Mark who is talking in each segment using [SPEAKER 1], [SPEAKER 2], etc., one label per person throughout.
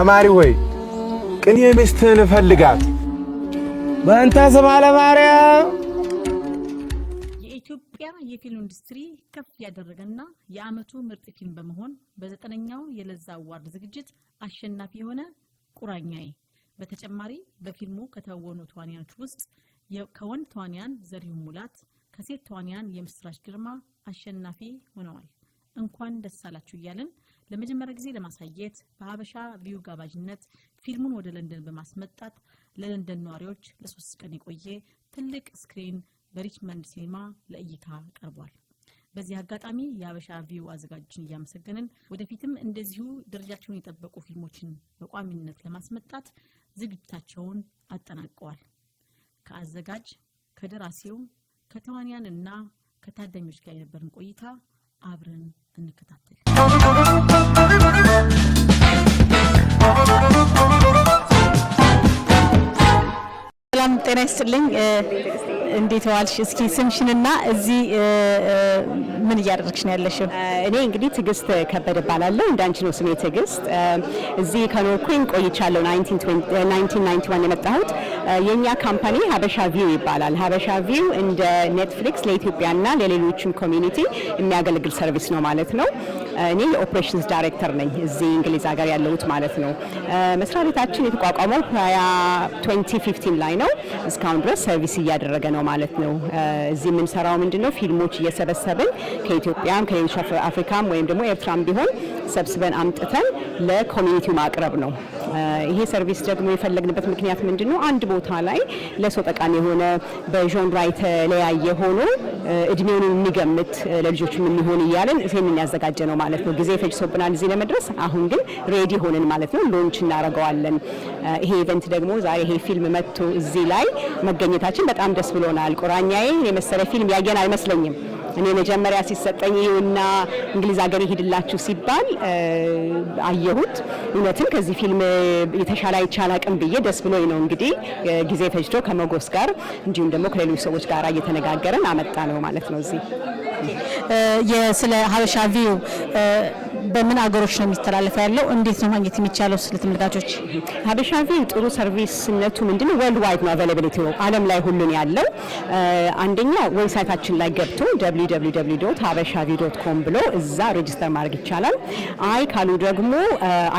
[SPEAKER 1] ተማሪ ሆይ ቅኔ ሚስትህን ፈልጋት በእንተ ስማ ለማርያም።
[SPEAKER 2] የኢትዮጵያ የፊልም ኢንዱስትሪ ከፍ ያደረገና የዓመቱ ምርጥ ፊልም በመሆን በ9ኛው የለዛ አዋርድ ዝግጅት አሸናፊ የሆነ ቁራኛዬ በተጨማሪ በፊልሙ ከተወኑ ተዋናዮች ውስጥ ከወንድ ተዋናያን ዘሪሁን ሙላት ከሴት ተዋናያን የምስራች ግርማ አሸናፊ ሆነዋል። እንኳን ደስ አላችሁ እያልን ለመጀመሪያ ጊዜ ለማሳየት በሀበሻ ቪው ጋባዥነት ፊልሙን ወደ ለንደን በማስመጣት ለለንደን ነዋሪዎች ለ3 ቀን የቆየ ትልቅ ስክሪን በሪችመንድ ሲኒማ ለእይታ ቀርቧል። በዚህ አጋጣሚ የሀበሻ ቪው አዘጋጆችን እያመሰገንን ወደፊትም እንደዚሁ ደረጃቸውን የጠበቁ ፊልሞችን በቋሚነት ለማስመጣት ዝግጅታቸውን አጠናቀዋል። ከአዘጋጅ ከደራሲው ከተዋናያንና ከታዳሚዎች ጋር የነበረን ቆይታ አብረን እንከታተል። ሰላም ጤና ይስጥልኝ። እንዴት ዋልሽ? እስኪ ስምሽንና እዚህ ምን እያደረግሽ ነው ያለሽው?
[SPEAKER 3] እኔ እንግዲህ ትግስት ከበደ እባላለሁ። እንዳንቺ ነው ስሜ ትግስት። እዚህ ከኖርኩኝ ቆይቻለሁ። 1991 የመጣሁት። የኛ ካምፓኒ ሀበሻ ቪው ይባላል። ሀበሻ ቪው እንደ ኔትፍሊክስ ለኢትዮጵያና ለሌሎችም ኮሚኒቲ የሚያገለግል ሰርቪስ ነው ማለት ነው። እኔ የኦፕሬሽንስ ዳይሬክተር ነኝ እዚህ እንግሊዝ ሀገር ያለሁት ማለት ነው። መስሪያ ቤታችን የተቋቋመው 2015 ላይ ነው። እስካሁን ድረስ ሰርቪስ እያደረገ ነው ማለት ነው። እዚህ የምንሰራው ምንድነው ፊልሞች እየሰበሰብን ከኢትዮጵያም ከሌሎች አፍሪካም ወይም ደግሞ ኤርትራም ቢሆን ሰብስበን አምጥተን ለኮሚኒቲው ማቅረብ ነው። ይሄ ሰርቪስ ደግሞ የፈለግንበት ምክንያት ምንድነው? አንድ ቦታ ላይ ለሰው ጠቃሚ የሆነ በጆንራ የተለያየ ሆኖ እድሜውን የሚገምት ለልጆችም የሚሆን እያለን ይሄንን ያዘጋጀ ነው ማለት ነው። ጊዜ ፈጅቶብናል እዚህ ለመድረስ። አሁን ግን ሬዲ ሆነን ማለት ነው ሎንች እናደርገዋለን። ይሄ ኢቨንት ደግሞ ዛሬ ይሄ ፊልም መጥቶ እዚህ ላይ መገኘታችን በጣም ደስ ብሎናል። ቁራኛዬ የመሰለ ፊልም ያየን አይመስለኝም። እኔ መጀመሪያ ሲሰጠኝ እና እንግሊዝ ሀገር ይሄድላችሁ ሲባል አየሁት። እውነትም ከዚህ ፊልም የተሻለ አይቻል አቅም ብዬ ደስ ብሎኝ ነው እንግዲህ ጊዜ ፈጅቶ ከመጎስ ጋር እንዲሁም ደግሞ ከሌሎች ሰዎች ጋር እየተነጋገረን አመጣ ነው ማለት ነው። እዚህ
[SPEAKER 2] ስለ ሀበሻ ቪው በምን አገሮች ነው የሚተላለፈው ያለው? እንዴት ነው ማግኘት የሚቻለው ስለ ተመልካቾች?
[SPEAKER 3] ሀበሻ ቪው ጥሩ ሰርቪስነቱ ምንድነው? ወርልድ ዋይድ ነው አቬይላቢሊቲ ነው ዓለም ላይ ሁሉን ያለው። አንደኛ ዌብሳይታችን ላይ ገብቶ www.habashaviu.com ብሎ እዛ ሬጂስተር ማድረግ ይቻላል። አይ ካሉ ደግሞ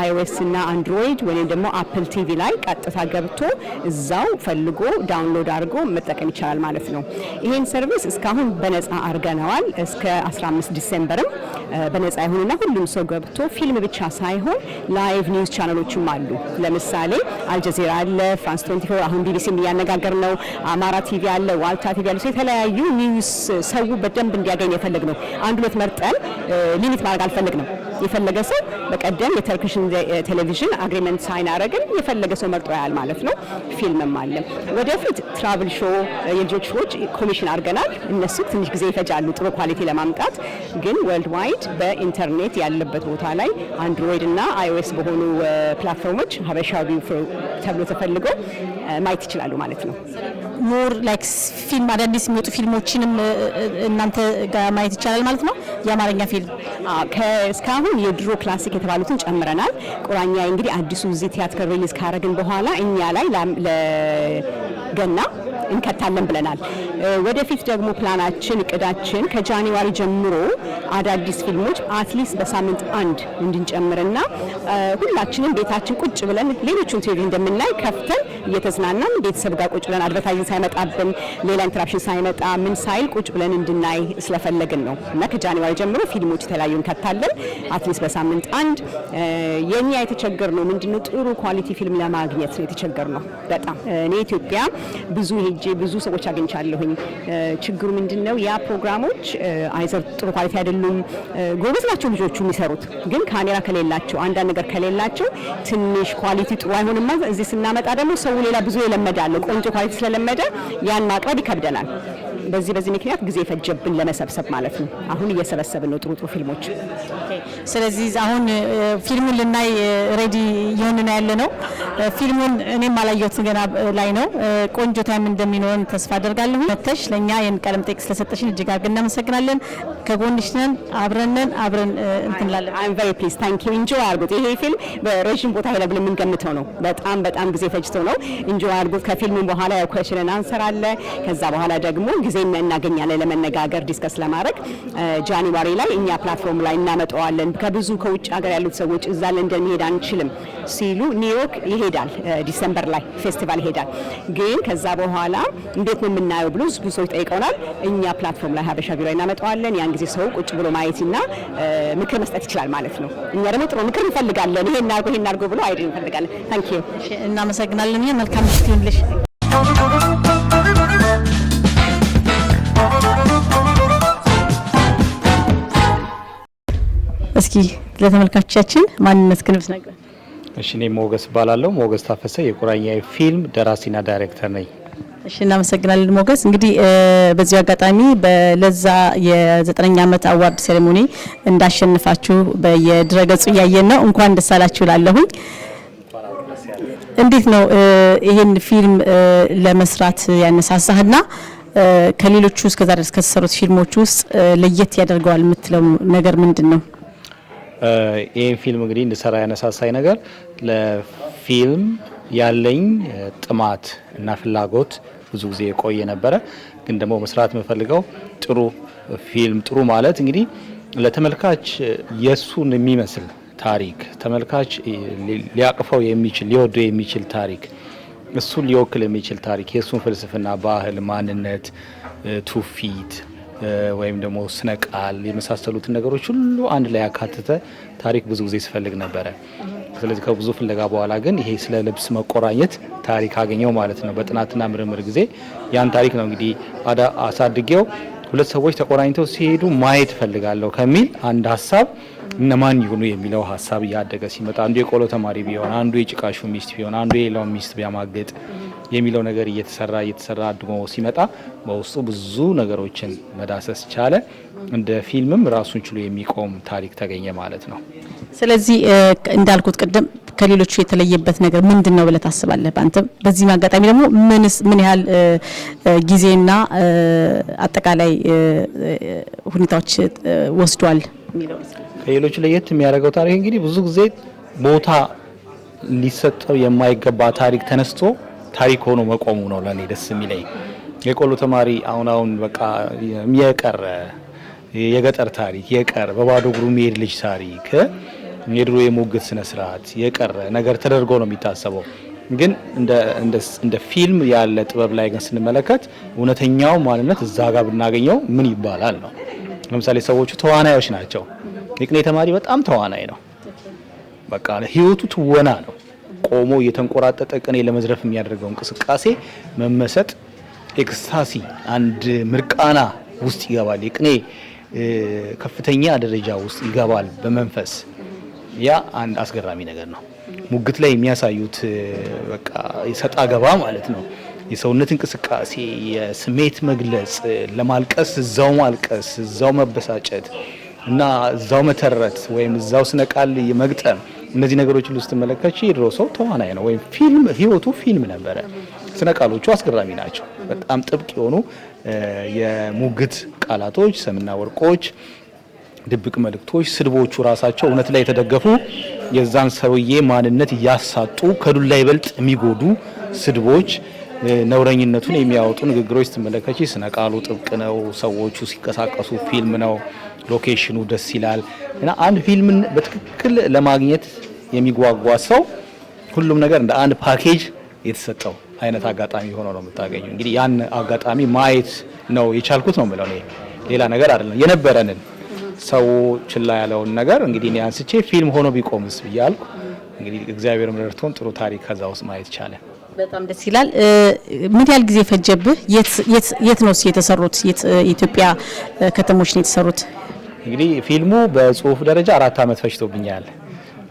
[SPEAKER 3] iOS እና Android ወይም ደግሞ Apple TV ላይ ቀጥታ ገብቶ እዛው ፈልጎ ዳውንሎድ አድርጎ መጠቀም ይቻላል ማለት ነው። ይሄን ሰርቪስ እስካሁን በነፃ አድርገነዋል። እስከ 15 ዲሴምበርም በነፃ ይሁንና ሁሉም ሰው ገብቶ ፊልም ብቻ ሳይሆን ላይቭ ኒውስ ቻናሎችም አሉ። ለምሳሌ አልጀዚራ አለ፣ ፍራንስ 24፣ አሁን ቢቢሲም እያነጋገር ነው፣ አማራ ቲቪ አለ፣ ዋልታ ቲቪ አለ። የተለያዩ ኒውስ ሰው በደንብ እንዲያገኝ የፈለግነው አንድ ሁለት መርጠን ሊሚት ማድረግ አልፈለግንም። የፈለገ ሰው በቀደም የተርኪሽን ቴሌቪዥን አግሪመንት ሳይን አረግን የፈለገ ሰው መርጦ ያያል ማለት ነው። ፊልምም አለ። ወደፊት ትራቭል ሾው የልጆች ሾዎች ኮሚሽን አድርገናል። እነሱ ትንሽ ጊዜ ይፈጃሉ ጥሩ ኳሊቲ ለማምጣት፣ ግን ወርልድ ዋይድ በኢንተርኔት ያለበት ቦታ ላይ አንድሮይድ እና iOS በሆኑ ፕላትፎርሞች ሀበሻ ቪው ተብሎ ተፈልገው ማየት ይችላሉ ማለት ነው።
[SPEAKER 2] ሞር ላይክ ፊልም አዳዲስ የሚወጡ ፊልሞችንም እናንተ ጋር ማየት ይቻላል ማለት ነው። የአማርኛ ፊልም
[SPEAKER 3] እስካሁን የድሮ ክላሲክ የተባሉትን ጨምረናል። ቁራኛ እንግዲህ አዲሱ እዚህ ቲያትር ሪሊዝ ካረግን በኋላ እኛ ላይ ለገና እንከታለን ብለናል። ወደፊት ደግሞ ፕላናችን እቅዳችን ከጃንዋሪ ጀምሮ አዳዲስ ፊልሞች አትሊስት በሳምንት አንድ እንድንጨምርና ሁላችንም ቤታችን ቁጭ ብለን ሌሎቹን ቲቪ እንደምናይ ከፍተን እየተዝናናን ቤተሰብ ጋር ቁጭ ብለን አድቨርታይዚንግ ሳይመጣብን ሌላ ኢንተራፕሽን ሳይመጣ ምን ሳይል ቁጭ ብለን እንድናይ ስለፈለግን ነው። እና ከጃንዋሪ ጀምሮ ፊልሞች የተለያዩ እንከታለን አትሊስት በሳምንት አንድ። የኛ የተቸገርነው ምንድነው ጥሩ ኳሊቲ ፊልም ለማግኘት ነው የተቸገርነው በጣም። እኔ ኢትዮጵያ ብዙ ሰዎች አግኝቻለሁኝ። ችግሩ ምንድነው ያ ፕሮግራሞች አይዘር ጥሩ ኳሊቲ አይደሉም። ጎበዝ ናቸው ልጆቹ የሚሰሩት፣ ግን ካሜራ ከሌላቸው አንዳንድ ነገር ከሌላቸው ትንሽ ኳሊቲ ጥሩ አይሆንም። እዚህ ስናመጣ ደግሞ ሰው ሌላ ብዙ የለመዳለ ቆንጆ ኳሊቲ ስለለመደ ያን ማቅረብ ይከብደናል። በዚህ ምክንያት ጊዜ ፈጀብን ለመሰብሰብ ማለት ነው። አሁን እየሰበሰብን ነው ጥሩ ፊልሞች።
[SPEAKER 2] ስለዚህ አሁን ፊልሙን ልናይ ሬዲ እየሆንን ያለ ነው። ፊልሙን እኔም አላየሁት ገና ላይ ነው። ቆንጆ ታይም እንደሚኖረን ተስፋ አደርጋለሁ። መተሽ ለኛ የን ቀለም ጤክ ስለሰጠሽን እጅግ አድርገን እናመሰግናለን። ከጎንሽ ነን፣ አብረን እንትንላለን።
[SPEAKER 3] I'm very pleased. Thank you. Enjoy አድርጉት። ይሄ ፊልም በረጅም ቦታ ሄደ ብለን የምንገምተው ነው። በጣም ጊዜ ፈጅቶ ነው። Enjoy አድርጉት። ከፊልሙ በኋላ ያው question and answer አለ። ከዛ በኋላ ደግሞ ጊዜ እናገኛለን ለመነጋገር ዲስከስ ለማድረግ ጃንዋሪ ላይ እኛ ፕላትፎርም ላይ እናመጣዋለን። ከብዙ ከውጭ ሀገር ያሉት ሰዎች እዛ ለንደን መሄድ አንችልም ሲሉ ኒውዮርክ ይሄዳል፣ ዲሰምበር ላይ ፌስቲቫል ይሄዳል። ግን ከዛ በኋላ እንዴት ነው የምናየው ብሎ ብዙ ሰዎች ጠይቀውናል። እኛ ፕላትፎርም ላይ ሀበሻ ቪው ላይ እናመጣዋለን። ያን ጊዜ ሰው ቁጭ ብሎ ማየትና ምክር መስጠት ይችላል ማለት ነው። እኛ ደግሞ ጥሩ ምክር እንፈልጋለን። ይሄን አድርጎ ብሎ አይደል እንፈልጋለን። ታንክ ዩ
[SPEAKER 2] እናመሰግናለን። መልካም ምሽት ይሁንልሽ። እስኪ ለተመልካቾቻችን ማንነት ክንብስ ነገር።
[SPEAKER 4] እሺ እኔ ሞገስ ባላለው ሞገስ ታፈሰ የቁራኛዬ ፊልም ደራሲና ዳይሬክተር ነኝ።
[SPEAKER 2] እሺ እናመሰግናለን ሞገስ። እንግዲህ በዚህ አጋጣሚ በለዛ የ9ኛ ዓመት አዋርድ ሴሬሞኒ እንዳሸንፋችሁ በየድረገጹ ያየን ነው። እንኳን ደስ አላችሁ ላለሁኝ። እንዴት ነው ይሄን ፊልም ለመስራት ያነሳሳህና ከሌሎቹ እስከዛሬ ድረስ ከተሰሩት ፊልሞች ውስጥ ለየት ያደርገዋል የምትለው ነገር ምንድነው?
[SPEAKER 4] ይሄን ፊልም እንግዲህ እንድሰራ ያነሳሳይ ነገር ለፊልም ያለኝ ጥማት እና ፍላጎት ብዙ ጊዜ የቆየ ነበረ። ግን ደግሞ መስራት የምፈልገው ጥሩ ፊልም ጥሩ ማለት እንግዲህ ለተመልካች የሱን የሚመስል ታሪክ ተመልካች ሊያቅፈው የሚችል ሊወደው የሚችል ታሪክ እሱን ሊወክል የሚችል ታሪክ የሱን ፍልስፍና፣ ባህል፣ ማንነት፣ ትውፊት ወይም ደግሞ ስነ ቃል የመሳሰሉትን ነገሮች ሁሉ አንድ ላይ ያካተተ ታሪክ ብዙ ጊዜ ስፈልግ ነበረ። ስለዚህ ከብዙ ፍለጋ በኋላ ግን ይሄ ስለ ልብስ መቆራኘት ታሪክ አገኘው ማለት ነው። በጥናትና ምርምር ጊዜ ያን ታሪክ ነው እንግዲህ አሳድጌው ሁለት ሰዎች ተቆራኝተው ሲሄዱ ማየት ፈልጋለሁ ከሚል አንድ ሀሳብ እነማን ይሁኑ የሚለው ሀሳብ እያደገ ሲመጣ አንዱ የቆሎ ተማሪ ቢሆን፣ አንዱ የጭቃሹ ሚስት ቢሆን፣ አንዱ የሌላው ሚስት ቢያማግጥ የሚለው ነገር እየተሰራ አድጎ ሲመጣ በውስጡ ብዙ ነገሮችን መዳሰስ ቻለ። እንደ ፊልምም ራሱን ችሎ የሚቆም ታሪክ ተገኘ ማለት ነው።
[SPEAKER 2] ስለዚህ እንዳልኩት ቅድም ከሌሎቹ የተለየበት ነገር ምንድነው ብለህ ታስባለህ? አንተ በዚህ አጋጣሚ ደግሞ ምን ያህል ጊዜና አጠቃላይ ሁኔታዎች ወስዷል የሚለው
[SPEAKER 4] ከሌሎቹ ለየት የሚያደርገው ታሪክ እንግዲህ ብዙ ጊዜ ቦታ ሊሰጠው የማይገባ ታሪክ ተነስቶ ታሪክ ሆኖ መቆሙ ነው ለኔ ደስ የሚለኝ። የቆሎ ተማሪ አሁን በቃ የገጠር ታሪክ የቀረ በባዶ እግሩ የሚሄድ ልጅ ታሪክ የድሮ የሞግት ስነ ስርዓት የቀረ ነገር ተደርጎ ነው የሚታሰበው። ግን እንደ ፊልም ያለ ጥበብ ላይ ግን ስንመለከት እውነተኛው ማንነት እዛ ጋር ብናገኘው ምን ይባላል ነው። ለምሳሌ ሰዎቹ ተዋናዮች ናቸው። የቅኔ ተማሪ በጣም ተዋናይ ነው። በቃ ህይወቱ ትወና ነው። ቆሞ እየተንቆራጠጠ ቅኔ ለመዝረፍ የሚያደርገው እንቅስቃሴ መመሰጥ፣ ኤክስታሲ አንድ ምርቃና ውስጥ ይገባል። የቅኔ ከፍተኛ ደረጃ ውስጥ ይገባል በመንፈስ። ያ አንድ አስገራሚ ነገር ነው። ሙግት ላይ የሚያሳዩት በቃ የሰጣ ገባ ማለት ነው። የሰውነት እንቅስቃሴ፣ የስሜት መግለጽ፣ ለማልቀስ እዛው ማልቀስ፣ እዛው መበሳጨት እና እዛው መተረት ወይም እዛው ስነ ቃል መግጠም፣ እነዚህ ነገሮች ሁሉ ስትመለከች የድሮ ሰው ተዋናይ ነው ወይም ፊልም ህይወቱ ፊልም ነበረ። ስነ ቃሎቹ አስገራሚ ናቸው። በጣም ጥብቅ የሆኑ የሙግት ቃላቶች፣ ሰምና ወርቆች፣ ድብቅ መልእክቶች፣ ስድቦቹ ራሳቸው እውነት ላይ የተደገፉ የዛን ሰውዬ ማንነት እያሳጡ ከዱላ ይበልጥ የሚጎዱ ስድቦች፣ ነውረኝነቱን የሚያወጡ ንግግሮች ስትመለከች ስነ ቃሉ ጥብቅ ነው። ሰዎቹ ሲንቀሳቀሱ ፊልም ነው። ሎኬሽኑ ደስ ይላል እና አንድ ፊልምን በትክክል ለማግኘት የሚጓጓ ሰው ሁሉም ነገር እንደ አንድ ፓኬጅ የተሰጠው አይነት አጋጣሚ ሆኖ ነው የምታገኘው። እንግዲህ ያን አጋጣሚ ማየት ነው የቻልኩት ነው የምለው። ሌላ ነገር አይደለም። የነበረንን ሰው ችላ ያለውን ነገር እንግዲህ እኔ አንስቼ ፊልም ሆኖ ቢቆምስ ብያለሁ። እንግዲህ እግዚአብሔር ምርርቶን ጥሩ ታሪክ ከዛ ውስጥ ማየት ቻለ።
[SPEAKER 2] በጣም ደስ ይላል። ምን ያህል ጊዜ ፈጀብህ? የት ነው የተሰሩት? የኢትዮጵያ ከተሞች ነው የተሰሩት?
[SPEAKER 4] እንግዲህ ፊልሙ በጽሁፍ ደረጃ 4 አመት ፈጅቶብኛል።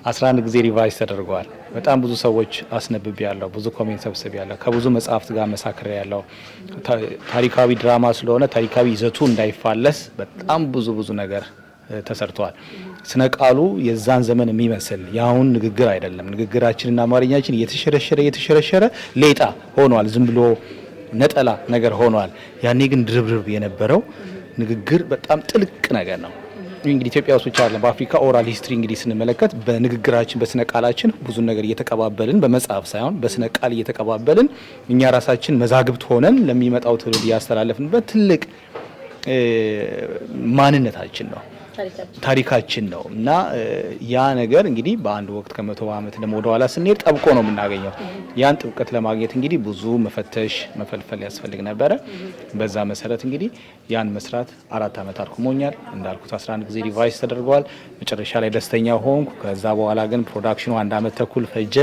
[SPEAKER 4] 11 ጊዜ ሪቫይዝ ተደርጓል። በጣም ብዙ ሰዎች አስነብቤ ያለው፣ ብዙ ኮሜንት ሰብስቤ ያለው፣ ከብዙ መጽሐፍት ጋር መሳክሬ ያለው። ታሪካዊ ድራማ ስለሆነ ታሪካዊ ይዘቱ እንዳይፋለስ በጣም ብዙ ነገር ተሰርቷል። ስነ ቃሉ የዛን ዘመን የሚመስል ያሁን ንግግር አይደለም። ንግግራችንና አማርኛችን እየተሸረሸረ ሌጣ ሆኗል። ዝም ብሎ ነጠላ ነገር ሆኗል። ያኔ ግን ድርብርብ የነበረው ንግግር በጣም ጥልቅ ነገር ነው። እንግዲህ ኢትዮጵያ ውስጥ ብቻ አይደለም፣ በአፍሪካ ኦራል ሂስትሪ እንግዲህ ስንመለከት በንግግራችን በስነ ቃላችን ብዙ ነገር እየተቀባበልን በመጽሐፍ ሳይሆን በስነ ቃል እየተቀባበልን እኛ ራሳችን መዛግብት ሆነን ለሚመጣው ትውልድ ያስተላለፍንበት ትልቅ ማንነታችን ነው፣ ታሪካችን ነው እና ያ ነገር እንግዲህ በአንድ ወቅት ከመቶ ዓመት ደግሞ ወደ ኋላ ስንሄድ ጠብቆ ነው የምናገኘው። ያን ጥብቀት ለማግኘት እንግዲህ ብዙ መፈተሽ መፈልፈል ያስፈልግ ነበረ። በዛ መሰረት እንግዲህ ያን መስራት 4 ዓመት አድክሞኛል። እንዳልኩት 11 ጊዜ ሪቫይስ ተደርጓል። መጨረሻ ላይ ደስተኛ ሆንኩ። ከዛ በኋላ ግን ፕሮዳክሽኑ 1 ዓመት ተኩል ፈጀ።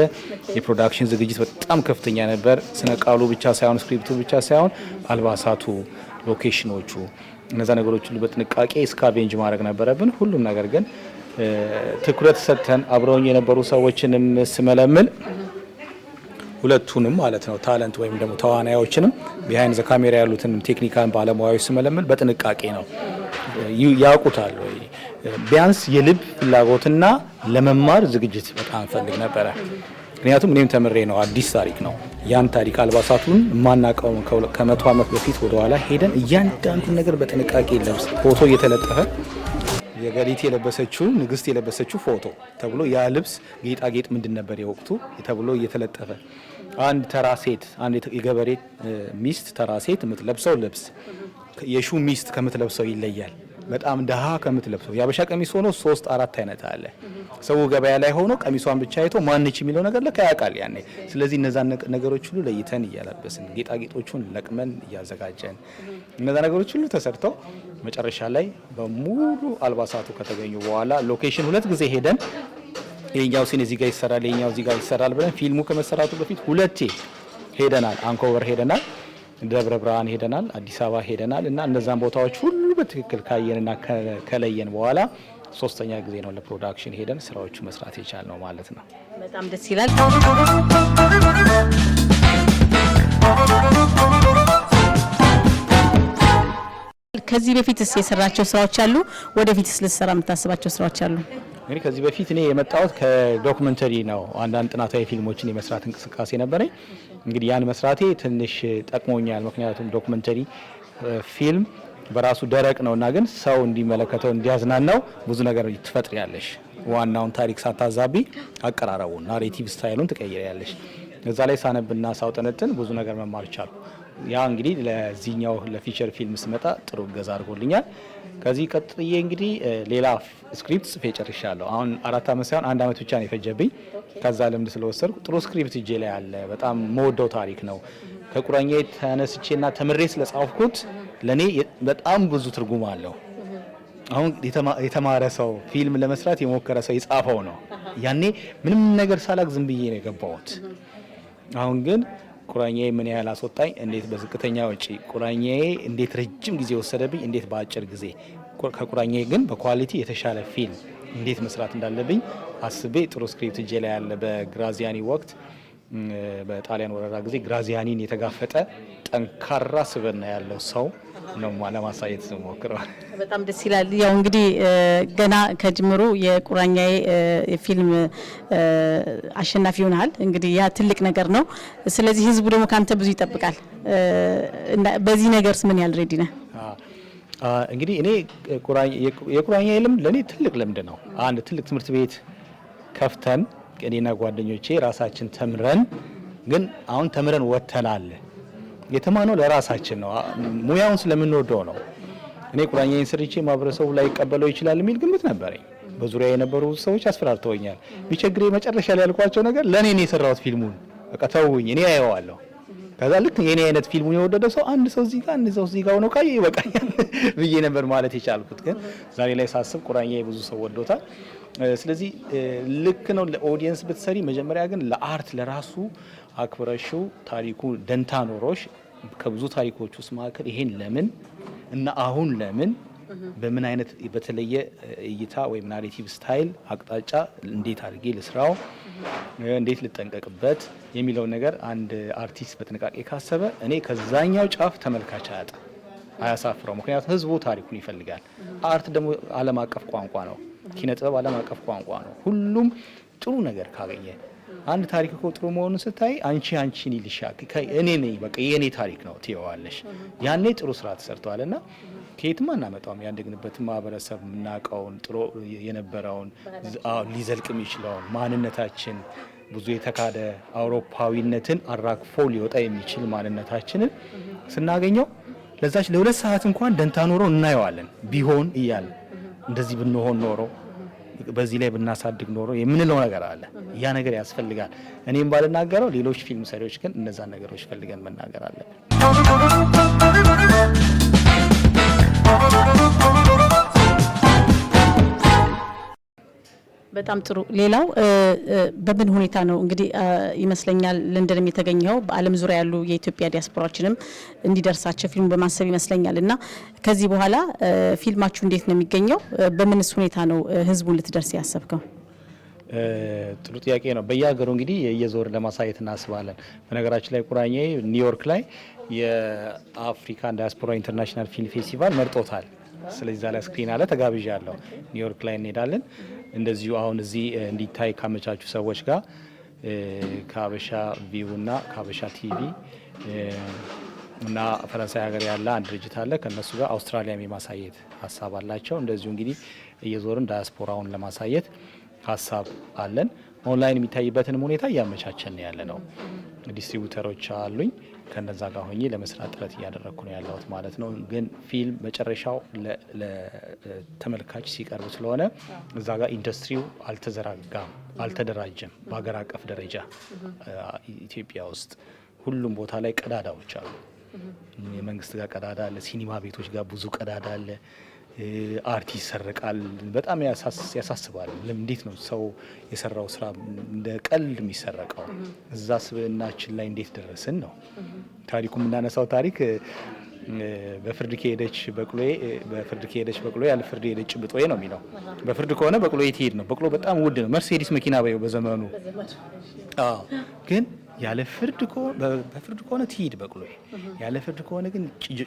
[SPEAKER 4] የፕሮዳክሽን ዝግጅት በጣም ከፍተኛ ነበር። ስነ ቃሉ ብቻ ሳይሆን ስክሪፕቱ ብቻ ሳይሆን አልባሳቱ፣ ሎኬሽኖቹ እነዛ ነገሮች ሁሉ በጥንቃቄ ስካቬንጅ ማድረግ ነበረብን። ሁሉም ነገር ግን ትኩረት ሰጥተን አብረውኝ የነበሩ ሰዎችንም ስመለምል ሁለቱንም ማለት ነው ታለንት ወይም ደግሞ ተዋናዮችንም ቢሃይንድ ዘ ካሜራ ያሉትን ቴክኒካል ባለሙያዎች ስመለምል በጥንቃቄ ነው። ያውቁታል ወይ ቢያንስ የልብ ፍላጎትና ለመማር ዝግጅት በጣም ፈልግ ነበረ። ምክንያቱም እኔም ተምሬ ነው፣ አዲስ ታሪክ ነው። ያን ታሪክ አልባሳቱን ማናቀው ከ100 ዓመት በፊት ወደ ኋላ ሄደን እያንዳንዱን ነገር በጥንቃቄ ለብስ ፎቶ እየተለጠፈ የገሊት የለበሰችው ንግስት የለበሰችው ፎቶ ተብሎ ያ ልብስ ጌጣጌጥ ምንድን ነበር የወቅቱ ተብሎ እየተለጠፈ አንድ ተራ ሴት አንድ የገበሬ ሚስት ተራ ሴት የምትለብሰው ልብስ የሹ ሚስት ከምትለብሰው ይለያል። በጣም ደሃ ከምትለብሰው ያበሻ ቀሚስ ሆኖ 3-4 አይነት አለ። ሰው ገበያ ላይ ሆኖ ቀሚሷን ብቻ አይቶ ማንች የሚለው ነገር ለካ ያውቃል ያኔ። ስለዚህ እነዛ ነገሮች ሁሉ ለይተን እያለበስን ጌጣጌጦቹን ለቅመን እያዘጋጀን እነዛ ነገሮች ሁሉ ተሰርተው መጨረሻ ላይ በሙሉ አልባሳቱ ከተገኙ በኋላ ሎኬሽን 2 ጊዜ ሄደን የኛው ሲን እዚህ ጋር ይሰራል፣ የኛው እዚህ ጋር ይሰራል ብለን ፊልሙ ከመሰራቱ በፊት 2 ሄደናል። አንኮቨር ሄደናል፣ ደብረ ብርሃን ሄደናል፣ አዲስ አበባ ሄደናል እና እነዛን ቦታዎች ሁሉ በትክክል ካየንና ከለየን በኋላ 3ኛ ጊዜ ነው ለፕሮዳክሽን ሄደን ስራዎቹ መስራት የቻልነው ማለት ነው።
[SPEAKER 2] በጣም ደስ ይላል። ከዚህ በፊትስ የሰራቸው ስራዎች አሉ? ወደፊትስ ልትሰራ የምታስባቸው ስራዎች አሉ?
[SPEAKER 4] እንግዲህ ከዚህ በፊት እኔ የመጣሁት ከዶክመንተሪ ነው። አንዳንድ ጥናታዊ ፊልሞችን የመስራት እንቅስቃሴ ነበረኝ። እንግዲህ ያን መስራቴ ትንሽ ጠቅሞኛል። ምክንያቱም ዶክመንተሪ ፊልም በራሱ ደረቅ ነውና ግን ሰው እንዲመለከተው እንዲያዝናናው ብዙ ነገር ትፈጥሪያለሽ። ዋናውን ታሪክ ሳታዛቢ አቀራረቡን ናሬቲቭ ስታይሉን ትቀይሪያለሽ። እዛ ላይ ሳነብና ሳውጠነጥን ብዙ ነገር መማር ቻልኩ። ያ እንግዲህ ለዚህኛው ለፊቸር ፊልም ስመጣ ጥሩ እገዛ አድርጎልኛል። ከዚህ ቀጥዬ እንግዲህ ሌላ ስክሪፕት ጽፌ ጨርሻለሁ። አሁን 4 ዓመት ሳይሆን 1 ዓመት ብቻ ነው የፈጀብኝ። ከዛ ልምድ ስለወሰድኩ ጥሩ ስክሪፕት እጄ ላይ አለ። በጣም መወደው ታሪክ ነው። ከቁራኛዬ ተነስቼና ተምሬ ስለጻፍኩት ለኔ በጣም ብዙ ትርጉም አለው። አሁን የተማረ ሰው ፊልም ለመስራት የሞከረ ሰው የጻፈው ነው። ያኔ ምንም ነገር ሳላቅ ዝም ብዬ ነው የገባሁት። አሁን ግን ቁራኛዬ ምን ያህል አስወጣኝ፣ እንዴት በዝቅተኛ ወጪ ቁራኛዬ እንዴት ረጅም ጊዜ ወሰደብኝ፣ እንዴት በአጭር ጊዜ ከቁራኛዬ ግን በኳሊቲ የተሻለ ፊልም እንዴት መስራት እንዳለብኝ አስቤ ጥሩ ስክሪፕት እጄ ላይ ያለ በግራዚያኒ ወቅት በጣሊያን ወረራ ጊዜ ግራዚያኒን የተጋፈጠ ጠንካራ ስብዕና ያለው ሰው ነው ለማሳየት ሞክረዋል።
[SPEAKER 2] በጣም ደስ ይላል። ያው እንግዲህ ገና ከጅምሩ የቁራኛዬ ፊልም አሸናፊ ሆናል። እንግዲህ ያ ትልቅ ነገር ነው። ስለዚህ ህዝቡ ደግሞ ካንተ ብዙ ይጠብቃል። በዚህ ነገርስ ምን ያህል ሬዲ ነህ?
[SPEAKER 4] እንግዲህ እኔ የቁራኛዬ ልምድ ለኔ ትልቅ ልምድ ነው። አንድ ትልቅ ትምህርት ቤት ከፍተን እኔና ጓደኞቼ ራሳችን ተምረን ግን አሁን ተምረን ወጥተናል። የተማነው ለራሳችን ነው፣ ሙያውን ስለምንወደው ነው። እኔ ቁራኛዬን ስርቼ ማህበረሰቡ ላይ ይቀበለው ይችላል የሚል ግምት ነበረኝ። በዙሪያ የነበሩ ሰዎች አስፈራርተውኛል። ቢቸግሬ መጨረሻ ላይ ያልኳቸው ነገር ለኔ ነው የሰራሁት ፊልሙን በቃ ተውኝ፣ እኔ አየዋለሁ። ከዛ ልክ የኔ አይነት ፊልሙን የወደደ ሰው አንድ ሰው እዚህ ጋር አንድ ሰው እዚህ ጋር ነው ካየ ይበቃኛል ብዬ ነበር ማለት የቻልኩት። ግን ዛሬ ላይ ሳስብ ቁራኛዬ ብዙ ሰው ወዶታል። ስለዚህ ልክ ነው ለኦዲየንስ ብትሰሪ፣ መጀመሪያ ግን ለአርት ለራሱ አክብረሽው ታሪኩ ደንታ ኖሮሽ ከብዙ ታሪኮች ውስጥ መካከል ይሄን ለምን እና አሁን ለምን በምን አይነት በተለየ እይታ ወይም ናሬቲቭ ስታይል አቅጣጫ እንዴት አድርጌ ልስራው፣ እንዴት ልጠንቀቅበት የሚለው ነገር አንድ አርቲስት በጥንቃቄ ካሰበ እኔ ከዛኛው ጫፍ ተመልካች አያሳፍረው። ምክንያቱም ህዝቡ ታሪኩን ይፈልጋል። አርት ደግሞ ዓለም አቀፍ ቋንቋ ነው። ኪነ ጥበብ ዓለም አቀፍ ቋንቋ ነው። ሁሉም ጥሩ ነገር ካገኘ አንድ ታሪክ እኮ ጥሩ መሆኑን ስታይ አንቺን ይልሻል። እኔ ነኝ በቃ የኔ ታሪክ ነው ትይዋለሽ። ያኔ ጥሩ ስራ ተሰርቷልና ከየትም አናመጣውም። ያደግንበትን ማህበረሰብ የምናውቀውን ጥሩ የነበረውን ሊዘልቅ የሚችለውን ማንነታችን ብዙ የተካደ አውሮፓዊነትን አራግፎ ሊወጣ የሚችል ማንነታችንን ስናገኘው ለዛች ለ2 ሰዓት እንኳን ደንታ ኖሮ እናየዋለን። ቢሆን እያለ እንደዚህ ብንሆን ኖሮ በዚህ ላይ ብናሳድግ ኖሮ የምንለው ነገር አለ። ያ ነገር ያስፈልጋል። እኔም ባልናገረው ሌሎች ፊልም ሰሪዎች ግን እነዛን ነገሮች ፈልገን መናገር አለብን።
[SPEAKER 2] በጣም ጥሩ። ሌላው በምን ሁኔታ ነው እንግዲህ ይመስለኛል ለንደንም የተገኘው በዓለም ዙሪያ ያሉ የኢትዮጵያ ዲያስፖራዎችንም እንዲደርሳቸው ፊልሙ በማሰብ ይመስለኛል እና ከዚህ በኋላ ፊልማችሁ እንዴት ነው የሚገኘው? በምንስ ሁኔታ ነው ህዝቡን ልትደርስ ያሰብከው?
[SPEAKER 4] ጥሩ ጥያቄ ነው። በየሀገሩ እንግዲህ የዞር ለማሳየት እናስባለን። በነገራችን ላይ ቁራኛዬ ኒውዮርክ ላይ የአፍሪካን ዲያስፖራ ኢንተርናሽናል ፊልም ፌስቲቫል መርጦታል። ስለዚህ ዛሬ ስክሪን አለ ተጋብዣለሁ። ኒውዮርክ ላይ እንሄዳለን። እንደዚሁ አሁን እዚህ እንዲታይ ካመቻቹ ሰዎች ጋር ከሀበሻ ቪው እና ከሀበሻ ቲቪ እና ፈረንሳይ ሀገር ያለ አንድ ድርጅት አለ። ከነሱ ጋር አውስትራሊያም የማሳየት ሀሳብ አላቸው። እንደዚሁ እንግዲህ እየዞርን ዳያስፖራውን ለማሳየት ሀሳብ አለን። ኦንላይን የሚታይበትንም ሁኔታ እያመቻቸን ያለ ነው። ዲስትሪቢዩተሮች አሉኝ። ከነዛ ጋር ሆኜ ለመስራት ጥረት እያደረግኩ ነው ያለሁት ማለት ነው። ግን ፊልም መጨረሻው ለተመልካች ሲቀርብ ስለሆነ እዛ ጋር ኢንዱስትሪው አልተዘራጋም፣ አልተደራጀም። በሀገር አቀፍ ደረጃ ኢትዮጵያ ውስጥ ሁሉም ቦታ ላይ ቀዳዳዎች አሉ። የመንግስት ጋር ቀዳዳ አለ፣ ሲኒማ ቤቶች ጋር ብዙ ቀዳዳ አለ። አርት ይሰርቃል። በጣም ያሳስባል። እንዴት ነው ሰው የሰራው ስራ እንደ ቀልድ የሚሰረቀው? እዛ ስብዕናችን ላይ እንዴት ደረስን ነው ታሪኩ። የምናነሳው ታሪክ በፍርድ ከሄደች በቅሎዬ ያለ ፍርድ ሄደች ጭብጦዬ ነው የሚለው። በፍርድ ከሆነ በቅሎዬ ትሄድ ነው። በቅሎ በጣም ውድ ነው። መርሴዲስ መኪና በየው በዘመኑ። ግን ያለ ፍርድ በፍርድ ከሆነ ትሄድ በቅሎዬ፣ ያለ ፍርድ ከሆነ ግን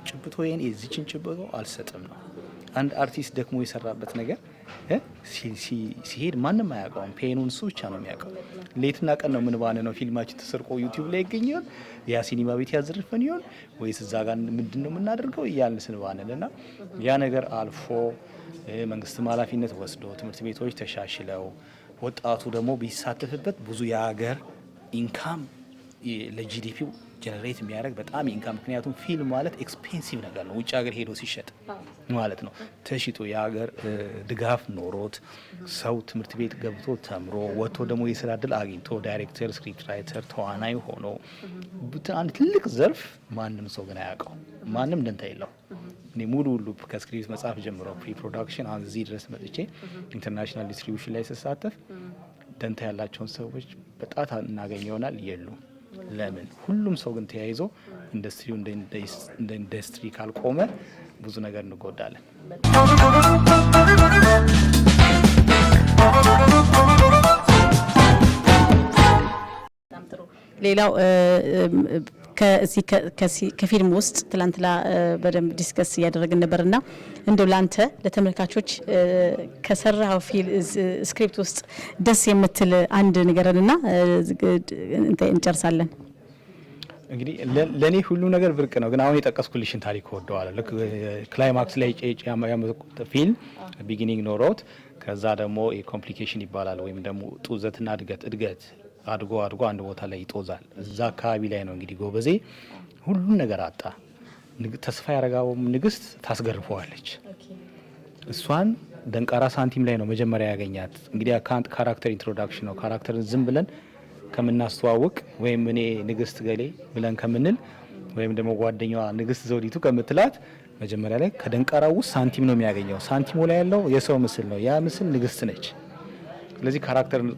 [SPEAKER 4] ጭብጦዬን የዚችን ጭብጦ አልሰጥም ነው። አንድ አርቲስት ደክሞ የሰራበት ነገር ሲሄድ ማንም አያውቀውም። ፔኑን እሱ ብቻ ነው የሚያውቀው። ሌትና ቀን ነው ምንባነ ነው ፊልማችን ተሰርቆ ዩቲዩብ ላይ ይገኛል። ያ ሲኒማ ቤት ያዝርፈን ይሆን ወይስ እዛ ጋር ምንድን ነው የምናደርገው እያልን ስንባነን እና ያ ነገር አልፎ መንግስትም ኃላፊነት ወስዶ ትምህርት ቤቶች ተሻሽለው ወጣቱ ደግሞ ቢሳተፍበት ብዙ የሀገር ኢንካም ለጂዲፒው ጀነሬት የሚያደርግ በጣም ኢንካም። ምክንያቱም ፊልም ማለት ኤክስፔንሲቭ ነገር ነው። ውጭ ሀገር ሄዶ ሲሸጥ ማለት ነው። ተሽጦ የሀገር ድጋፍ ኖሮት ሰው ትምህርት ቤት ገብቶ ተምሮ ወጥቶ ደግሞ የስራ እድል አግኝቶ ዳይሬክተር፣ ስክሪፕት ራይተር፣ ተዋናይ ሆኖ አንድ ትልቅ ዘርፍ ማንም ሰው ግን አያውቀው። ማንም ደንታ የለው። እኔ ሙሉ ከስክሪፕት መጽሐፍ ጀምሮ ፕሪ ፕሮዳክሽን አሁን እዚህ ድረስ መጥቼ ኢንተርናሽናል ዲስትሪቢዩሽን ላይ ስሳተፍ ደንታ ያላቸውን ሰዎች በጣት እናገኝ ይሆናል የሉም። ለምን? ሁሉም ሰው ግን ተያይዞ ኢንዱስትሪው እንደ ኢንዱስትሪ ካልቆመ ብዙ ነገር እንጎዳለን።
[SPEAKER 2] ሌላው ከፊልም ውስጥ ትላንትና በደንብ ዲስከስ እያደረግን ነበርና እንደው ላንተ ለተመልካቾች ከሰራው ስክሪፕት ውስጥ ደስ የምትል አንድ ንገረንና እንጨርሳለን።
[SPEAKER 4] እንግዲህ ለኔ ሁሉ ነገር ብርቅ ነው፣ ግን አሁን የጠቀስኩልሽን ታሪክ ወደዋለሁ። ልክ ክላይማክስ ላይ ያመጡት ፊልም ቢጊኒንግ ኖሮት ከዛ ደግሞ የኮምፕሊኬሽን ይባላል ወይም ደግሞ ጡዘትና እድገት አድጎ አንድ ቦታ ላይ ይጦዛል። እዛ አካባቢ ላይ ነው እንግዲህ ጎበዜ ሁሉን ነገር አጣ። ተስፋ ያረጋውም ንግስት ታስገርፈዋለች። እሷን ደንቃራ ሳንቲም ላይ ነው መጀመሪያ ያገኛት። እንግዲህ ካራክተር ኢንትሮዳክሽን ነው። ካራክተርን ዝም ብለን ከምናስተዋውቅ ወይም እኔ ንግስት ገሌ ብለን ከምንል ወይም ደግሞ ጓደኛዋ ንግስት ዘውዲቱ ከምትላት መጀመሪያ ላይ ከደንቃራው ውስጥ ሳንቲም ነው የሚያገኘው። ሳንቲሙ ላይ ያለው የሰው ምስል ነው። ያ ምስል ንግስት ነች። ስለዚህ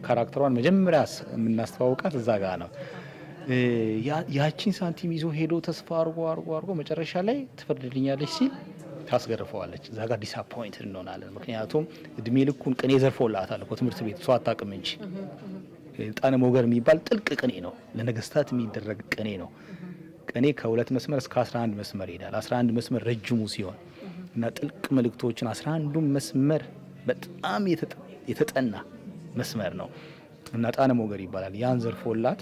[SPEAKER 4] ካራክተሯን መጀመሪያ የምናስተዋውቃት እዛ ጋር ነው። ያቺን ሳንቲም ይዞ ሄዶ ተስፋ አርጎ መጨረሻ ላይ ትፈርድልኛለች ሲል ታስገርፈዋለች። እዛ ጋር ዲስአፖይንትድ እንሆናለን። ምክንያቱም እድሜ ልኩን ቅኔ ዘርፎላታል እኮ ትምህርት ቤት ሰው አታውቅም እንጂ። ጣነ ሞገር የሚባል ጥልቅ ቅኔ ነው፣ ለነገስታት የሚደረግ ቅኔ ነው። ቅኔ ከ2 መስመር እስከ 11 መስመር ይሄዳል። 11 መስመር ረጅሙ ሲሆን እና ጥልቅ መልእክቶችን 11ዱም መስመር በጣም የተጠና መስመር ነው እና ጣነ ሞገር ይባላል። ያን ዘርፎላት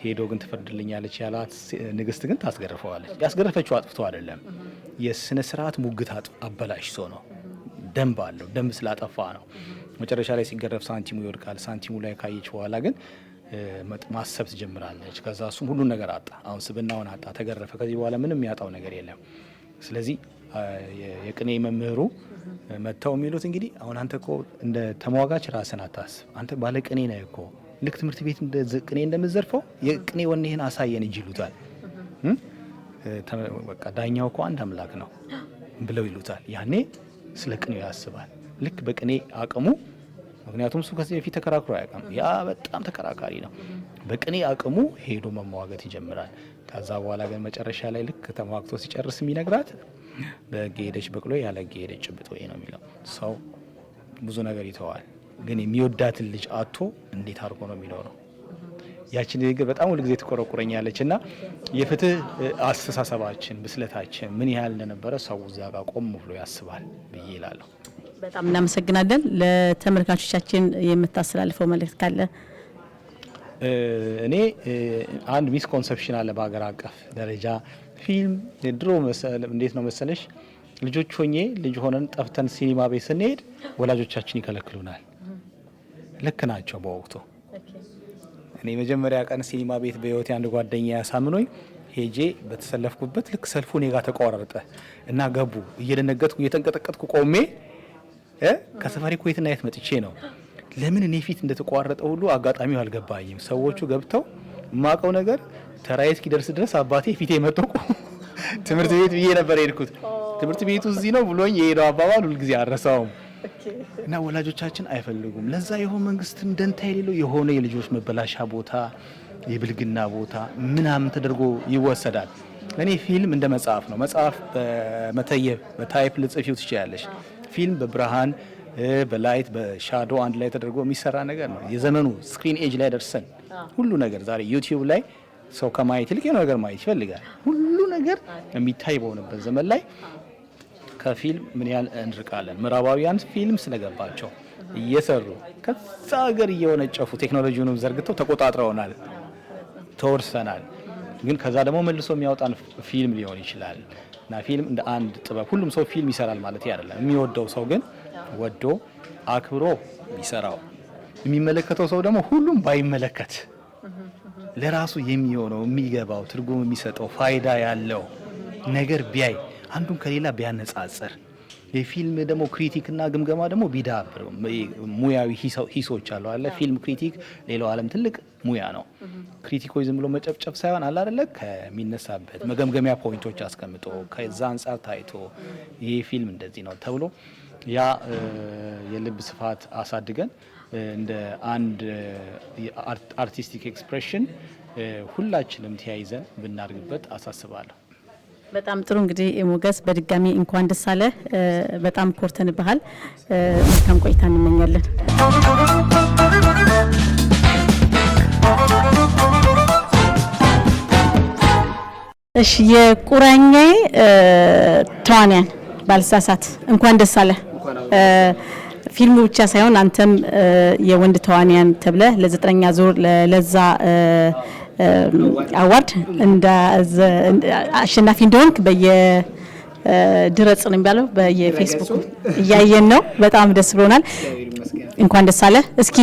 [SPEAKER 4] ሄዶ ግን ትፈርድልኛለች ያላት ንግስት ግን ታስገርፈዋለች። ያስገረፈችው አጥፍቶ አይደለም፣ የስነ ስርዓት ሙግት አበላሽቶ ነው። ደንብ አለው፣ ደንብ ስላጠፋ ነው። መጨረሻ ላይ ሲገረፍ ሳንቲሙ ይወድቃል። ሳንቲሙ ላይ ካየች በኋላ ግን ማሰብ ትጀምራለች። ከዛ እሱም ሁሉን ነገር አጣ። አሁን ስብናውን አጣ፣ ተገረፈ። ከዚህ በኋላ ምንም የሚያጣው ነገር የለም። ስለዚህ የቅኔ መምህሩ መጥተው የሚሉት እንግዲህ አሁን አንተ እኮ እንደ ተሟጋች ራስን አታስብ፣ አንተ ባለ ቅኔ ነህ እኮ ልክ ትምህርት ቤት ቅኔ እንደምትዘርፈው የቅኔ ወኔህን አሳየን እንጂ ይሉታል። በቃ ዳኛው እኮ አንድ አምላክ ነው ብለው ይሉታል። ያኔ ስለ ቅኔው ያስባል ልክ በቅኔ አቅሙ። ምክንያቱም እሱ ከዚህ በፊት ተከራክሮ አያውቅም። ያ በጣም ተከራካሪ ነው። በቅኔ አቅሙ ሄዶ መሟገት ይጀምራል። ከዛ በኋላ ግን መጨረሻ ላይ ልክ ተሟግቶ ሲጨርስ የሚነግራት በሕግ ሄደች በቅሎ ያለ ሕግ ሄደች ጭብጥ ወይ ነው የሚለው። ሰው ብዙ ነገር ይተዋል፣ ግን የሚወዳትን ልጅ አቶ እንዴት አድርጎ ነው የሚኖረው? ያቺ ንግግር በጣም ሁሉ ጊዜ ትቆረቁረኛለች እና የፍትህ አስተሳሰባችን ብስለታችን ምን ያህል እንደነበረ ሰው እዛ ጋር ቆም ብሎ ያስባል ብዬ እላለሁ።
[SPEAKER 2] በጣም እናመሰግናለን። ለተመልካቾቻችን የምታስተላልፈው መልእክት ካለ?
[SPEAKER 4] እኔ አንድ ሚስኮንሰፕሽን አለ በሀገር አቀፍ ደረጃ ፊልም ድሮ እንዴት ነው መሰለሽ፣ ልጆች ሆኜ ልጅ ሆነን ጠፍተን ሲኒማ ቤት ስንሄድ ወላጆቻችን ይከለክሉናል። ልክ ናቸው በወቅቱ። እኔ መጀመሪያ ቀን ሲኒማ ቤት በህይወቴ አንድ ጓደኛ ያሳምኖኝ ሄጄ በተሰለፍኩበት ልክ ሰልፉ እኔ ጋር ተቋረጠ እና ገቡ። እየደነገጥኩ እየተንቀጠቀጥኩ ቆሜ ከሰፈሪ ኩዌትና የት መጥቼ ነው ለምን እኔ ፊት እንደተቋረጠ ሁሉ አጋጣሚው አልገባኝም። ሰዎቹ ገብተው የማውቀው ነገር ተራዬ እስኪደርስ ድረስ አባቴ ፊቴ መጥቆ ትምህርት ቤት ብዬ ነበር የሄድኩት። ትምህርት ቤቱ እዚህ ነው ብሎኝ የሄደው አባባል ሁልጊዜ አልረሳውም። እና ወላጆቻችን አይፈልጉም። ለዛ የሆነ መንግስትም ደንታ የሌለው የሆነ የልጆች መበላሻ ቦታ፣ የብልግና ቦታ ምናምን ተደርጎ ይወሰዳል። እኔ ፊልም እንደ መጽሐፍ ነው። መጽሐፍ በመተየብ በታይፕ ልጽፊው ትችላለሽ። ፊልም በብርሃን በላይት በሻዶ አንድ ላይ ተደርጎ የሚሰራ ነገር ነው። የዘመኑ ስክሪን ኤጅ ላይ ደርሰን ሁሉ ነገር ዛሬ ዩቲዩብ ላይ ሰው ከማየት ይልቅ የሆነ ነገር ማየት ይፈልጋል። ሁሉ ነገር የሚታይ በሆነበት ዘመን ላይ ከፊልም ምን ያህል እንርቃለን? ምዕራባውያን ፊልም ስለገባቸው እየሰሩ ከዛ ሀገር እየወነጨፉ ቴክኖሎጂውንም ዘርግተው ተቆጣጥረውናል፣ ተወርሰናል። ግን ከዛ ደግሞ መልሶ የሚያወጣን ፊልም ሊሆን ይችላል እና ፊልም እንደ አንድ ጥበብ ሁሉም ሰው ፊልም ይሰራል ማለት አይደለም። የሚወደው ሰው ግን ወዶ አክብሮ የሚሰራው፣ የሚመለከተው ሰው ደግሞ ሁሉም ባይመለከት ለራሱ የሚሆነው የሚገባው ትርጉም የሚሰጠው ፋይዳ ያለው ነገር ቢያይ አንዱን ከሌላ ቢያነጻጽር፣ የፊልም ደግሞ ክሪቲክና ግምገማ ደግሞ ቢዳብር፣ ሙያዊ ሂሶች አሉ አለ። ፊልም ክሪቲክ ሌላው ዓለም ትልቅ ሙያ ነው። ክሪቲኮች ዝም ብሎ መጨፍጨፍ ሳይሆን አለ አይደለ ከሚነሳበት መገምገሚያ ፖይንቶች አስቀምጦ ከዛ አንጻር ታይቶ ይሄ ፊልም እንደዚህ ነው ተብሎ ያ የልብ ስፋት አሳድገን እንደ አንድ አርቲስቲክ ኤክስፕሬሽን ሁላችንም ተያይዘን ብናርግበት አሳስባለሁ።
[SPEAKER 2] በጣም ጥሩ። እንግዲህ ሞገስ በድጋሚ እንኳን ደስ አለ። በጣም ኮርተንብሃል። መልካም ቆይታ እንመኛለን። እሺ፣ የቁራኛዬ ተዋንያን ባልሳሳት እንኳን ደስ አለ። ፊልሙ ብቻ ሳይሆን አንተም የወንድ ተዋንያን ተብለ ለ9ኛ ዙር ለዛ አዋርድ እንደ አሸናፊ እንደሆንክ በየድረጽ ነው የሚባለው በየፌስቡክ እያየን ነው። በጣም ደስ ብሎናል። እንኳን ደስ አለ። እስኪ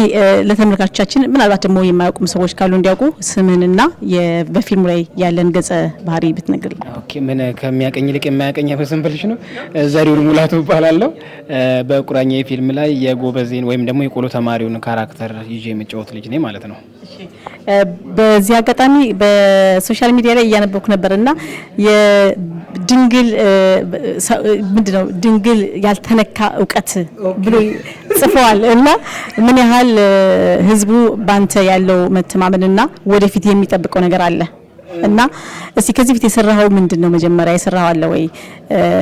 [SPEAKER 2] ለተመልካቾቻችን ምናልባት ደግሞ የማያውቁም ሰዎች ካሉ እንዲያውቁ ስምህንና በፊልሙ ላይ ያለን ገጸ ባህሪ ብትነግርልኝ።
[SPEAKER 5] ኦኬ፣ ምን ከሚያቀኝ ይልቅ የማያቀኝ ያፈሰን ብልሽ ነው። ዘሪሁን ሙላቱ እባላለሁ። በቁራኛዬ ፊልም ላይ የጎበዜን ወይም ደግሞ የቆሎ ተማሪውን ካራክተር ይዤ የምጫወት ልጅ ነኝ ማለት ነው።
[SPEAKER 2] በዚህ አጋጣሚ በሶሻል ሚዲያ ላይ እያነበብኩ ነበርና የድንግል ምንድነው ድንግል ያልተነካ እውቀት ብሎ ጽፈዋል እና ምን ያህል ህዝቡ ባንተ ያለው መተማመንና ወደፊት የሚጠብቀው ነገር አለ እና እስቲ ከዚህ ፊት የሰራው ምንድነው መጀመሪያ የሰራው አለ ወይ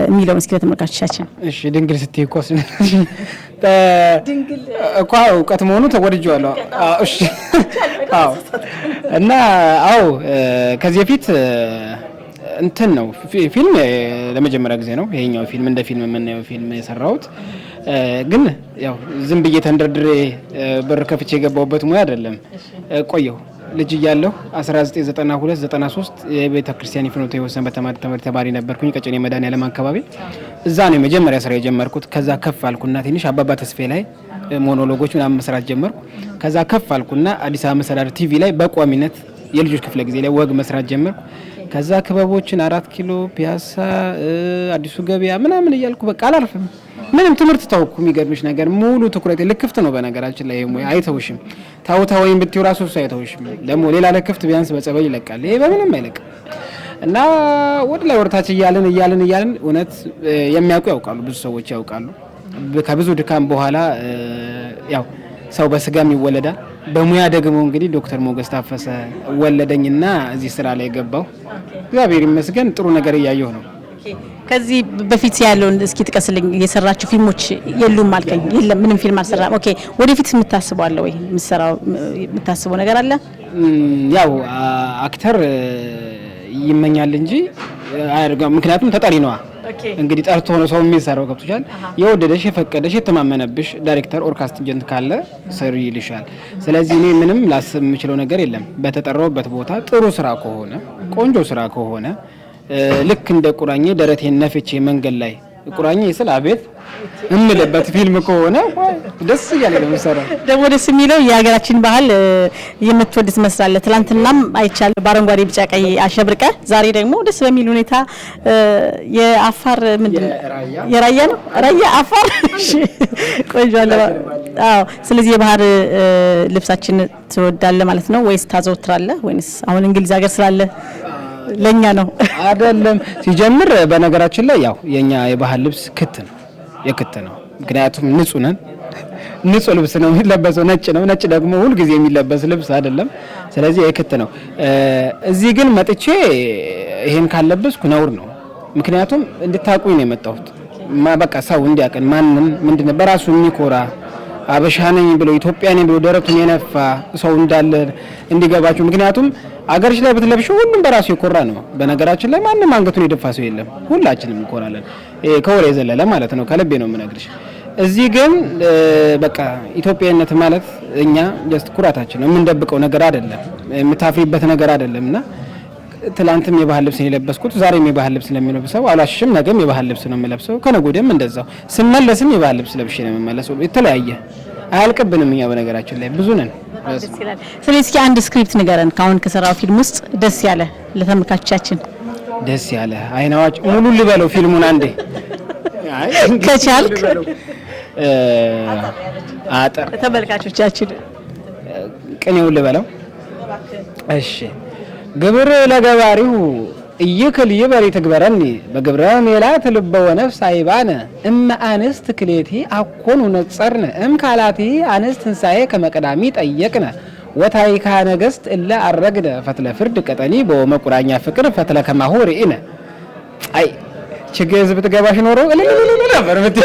[SPEAKER 2] የሚለው እስኪ ለተመልካቾቻችን።
[SPEAKER 5] እሺ፣ ድንግል ስትይ እኮ ድንግል እኮ እውቀት መሆኑ ተወድጄዋለሁ። እሺ፣ አዎ። እና አዎ ከዚህ በፊት እንትን ነው ፊልም ለመጀመሪያ ጊዜ ነው ይሄኛው ፊልም እንደ ፊልም የምናየው ፊልም የሰራሁት። ግን ያው ዝም ብዬ ተንደርድሬ በር ከፍቼ የገባሁበት ሙያ አይደለም። ቆየሁ ልጅ እያለሁ 1992 93 የቤተ ክርስቲያን ፍኖተ ሕይወት ሰንበት ተማሪ ነበርኩኝ ቀጨኔ መድኃኔዓለም አካባቢ። እዛ ነው የመጀመሪያ ስራ የጀመርኩት። ከዛ ከፍ አልኩና ትንሽ አባባ ተስፌ ላይ ሞኖሎጎች ምናምን መስራት ጀመርኩ። ከዛ ከፍ አልኩና አዲስ አበባ መሰዳድር ቲቪ ላይ በቋሚነት የልጆች ክፍለ ጊዜ ላይ ወግ መስራት ጀመርኩ። ከዛ ክበቦችን 4 ኪሎ ፒያሳ፣ አዲሱ ገበያ ምናምን እያልኩ በቃ አላርፍም። ምንም ትምህርት ተውኩ። የሚገርምሽ ነገር ሙሉ ትኩረት ልክፍት ነው። በነገራችን ላይ ሙያ አይተውሽም። ታውታ ወይም ብትዩ ራሱ አይተውሽም። ደግሞ ሌላ ለክፍት ቢያንስ በጸበል ይለቃል። ይሄ በምንም አይለቅም። እና ወደ ላይ ወርታች እያልን እውነት የሚያውቁ ያውቃሉ፣ ብዙ ሰዎች ያውቃሉ። ከብዙ ድካም በኋላ ያው ሰው በስጋም ይወለዳል። በሙያ ደግሞ እንግዲህ ዶክተር ሞገስ ታፈሰ ወለደኝና እዚህ ስራ ላይ ገባው። እግዚአብሔር ይመስገን ጥሩ ነገር እያየሁ ነው።
[SPEAKER 2] ከዚህ በፊት ያለውን እስኪ ጥቀስልኝ። የሰራችሁ ፊልሞች የሉም አልከኝ? የለም፣ ምንም ፊልም አልሰራም። ኦኬ፣ ወደፊት የምታስበው አለ ወይ? የምታስበው ነገር አለ?
[SPEAKER 5] ያው አክተር ይመኛል እንጂ አያደርገውም። ምክንያቱም ተጠሪ ነዋ። እንግዲህ ጠርቶ ነው ሰው የሚሰራው። ገብቶሻል? የወደደሽ የፈቀደሽ የተማመነብሽ ዳይሬክተር ኦር ካስቲንግ ካለ ሰሪ ይልሻል። ስለዚህ እኔ ምንም ላስብ የምችለው ነገር የለም። በተጠራውበት ቦታ ጥሩ ስራ ከሆነ ቆንጆ ስራ ከሆነ ልክ እንደ ቁራኜ ደረቴን ነፍቼ መንገድ ላይ ቁራኜ ስለ አቤት እንለበት ፊልም ከሆነ ደስ እያለ ነው የሚሰራው።
[SPEAKER 2] ደግሞ ደስ የሚለው የሀገራችን ባህል የምትወድ ትመስላለህ። ትላንትናም አይቻለሁ በአረንጓዴ ቢጫ ቀይ አሸብርቀ፣ ዛሬ ደግሞ ደስ በሚል ሁኔታ የአፋር ምንድን የራያ ነው ራያ አፋር ቆንጆ አለ። አዎ፣ ስለዚህ የባህር ልብሳችን ትወዳለህ ማለት ነው ወይስ ታዘውትራለህ? ወይስ አሁን እንግሊዝ ሀገር ስላለ ለኛ ነው
[SPEAKER 5] አይደለም? ሲጀምር በነገራችን ላይ ያው የኛ የባህል ልብስ ክት ነው፣ የክት ነው። ምክንያቱም ንጹህ ነን። ንጹህ ልብስ ነው የሚለበሰው። ነጭ ነው። ነጭ ደግሞ ሁሉ ጊዜ የሚለበስ ልብስ አይደለም። ስለዚህ የክት ነው። እዚህ ግን መጥቼ ይሄን ካለበስኩ ነውር ነው። ምክንያቱም እንድታቁኝ ነው የመጣሁት። በቃ ሰው እንዲያቀን ማንም ምንድነው በራሱ የሚኮራ አበሻ ነኝ ብሎ ኢትዮጵያ ነኝ ብሎ ደረቱን የነፋ ሰው እንዳለ እንዲገባችሁ። ምክንያቱም አገርሽ ላይ ብትለብሽ ሁሉም በራሱ ይኮራ ነው። በነገራችን ላይ ማንም አንገቱን የደፋ ሰው የለም። ሁላችንም እንኮራለን። ከወሬ የዘለለ ማለት ነው። ከልቤ ነው የምነግርሽ። እዚህ ግን በቃ ኢትዮጵያዊነት ማለት እኛ ጀስት ኩራታችን ነው። የምንደብቀው ነገር አይደለም። የምታፍሪበት ነገር አይደለምና ትላንትም የባህል ልብስ ነው የለበስኩት፣ ዛሬም የባህል ልብስ ስለሚለብሰው አላሽም። ነገም የባህል ልብስ ነው የምለብሰው፣ ከነገ ወዲያም እንደዛው። ስመለስም የባህል ልብስ ለብሼ ነው የምመለሰው። የተለያየ አያልቅብንም። እኛ በነገራችን ላይ ብዙ ነን።
[SPEAKER 2] ስለዚህ እስኪ አንድ ስክሪፕት ንገረን ካሁን ከሰራው ፊልም ውስጥ ደስ ያለ ለተመልካቾቻችን።
[SPEAKER 5] ደስ ያለ አይናዋጭ ሙሉ ልበለው ፊልሙን አንዴ
[SPEAKER 2] ከቻልክ
[SPEAKER 5] አጠር
[SPEAKER 2] ለተመልካቾቻችን
[SPEAKER 5] ቅኔውን ልበለው። እሺ ግብር ለገባሪሁ እይክል ይበሪ ትግበረኒ በግብረ ሜላት ልበ ወነፍስ አይባነ እመ አንስት ክሌቲ አኮኑ ነጸርነ እም ካላቲ አንስት እንሳኤ ከመቀዳሚ ጠየቅነ ወታይካ ነገስት እለ አረግደ ፈትለ ፍርድ ቀጠኒ በመቁራኛ ፍቅር ፈትለ ከማሁ ርኢነ። አይ ችግር ህዝብ ትገባሽ ኖሮ ነበር ምት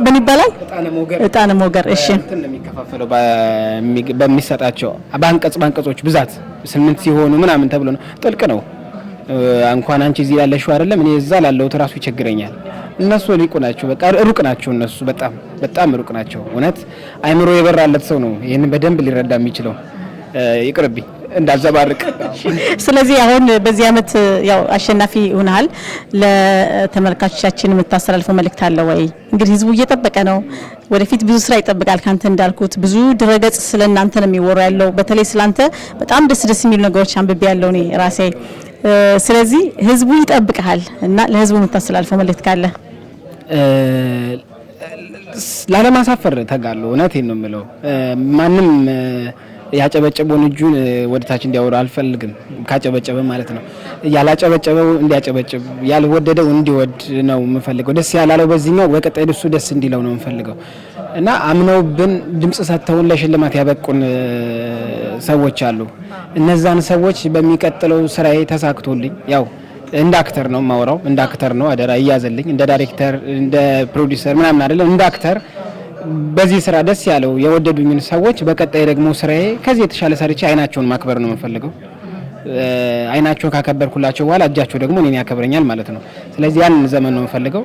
[SPEAKER 2] ምን ይባላል? እጣነ ሞገር። እሺ፣
[SPEAKER 5] የሚከፋፈለው በሚሰጣቸው ባንቀጾች ብዛት 8 ሲሆኑ ምናምን ተብሎ ነው። ጥልቅ ነው። እንኳን አንቺ እዚህ ያለሽው አይደለም እኔ እዛ ላለሁት ራሱ ይቸግረኛል። እነሱ ሊቁ ናቸው። በቃ ሩቅ ናቸው። እነሱ በጣም ሩቅ ናቸው። እውነት አይምሮ የበራለት ሰው ነው ይሄን በደንብ ሊረዳ የሚችለው። ይቅርብኝ እንዳዘባርቅ።
[SPEAKER 2] ስለዚህ አሁን በዚህ አመት ያው አሸናፊ ሆነሃል። ለተመልካቾቻችን የምታስተላልፈው መልእክት አለ ወይ? እንግዲህ ህዝቡ እየጠበቀ ነው። ወደፊት ብዙ ስራ ይጠብቃል ካንተ። እንዳልኩት ብዙ ድረገጽ ስለናንተ ነው የሚወራ ያለው። በተለይ ስላንተ በጣም ደስ የሚሉ ነገሮች አንብቤ ያለው እኔ ራሴ። ስለዚህ ህዝቡ ይጠብቃል እና ለህዝቡ የምታስተላልፈው መልእክት ካለ?
[SPEAKER 5] ላለማሳፈር ተጋለው። እውነቴን ነው የምለው። ማንም ያጨበጨበውን እጁን ወደታች እንዲያወራ አልፈልግም። ካጨበጨበ ማለት ነው። ያላጨበጨበው እንዲያጨበጭብ፣ ያልወደደው እንዲወድ ነው የምፈልገው። ደስ ያላለው በዚህኛው በቀጣይ እሱ ደስ እንዲለው ነው የምፈልገው እና አምነውብን ድምጽ ሰጥተውን ለሽልማት ያበቁን ሰዎች አሉ። እነዛን ሰዎች በሚቀጥለው ስራዬ ተሳክቶልኝ ያው እንደ አክተር ነው የማወራው። እንደ አክተር ነው አደራ እያዘልኝ። እንደ ዳይሬክተር እንደ ፕሮዲዩሰር ምናምን አይደለም። እንደ አክተር በዚህ ስራ ደስ ያለው የወደዱኝን ሰዎች በቀጣይ ደግሞ ስራዬ ከዚህ የተሻለ ሰርቼ አይናቸውን ማክበር ነው የምፈልገው። አይናቸውን ካከበርኩላቸው በኋላ እጃቸው ደግሞ እኔን ያከብረኛል ማለት ነው። ስለዚህ ያን ዘመን ነው የምፈልገው።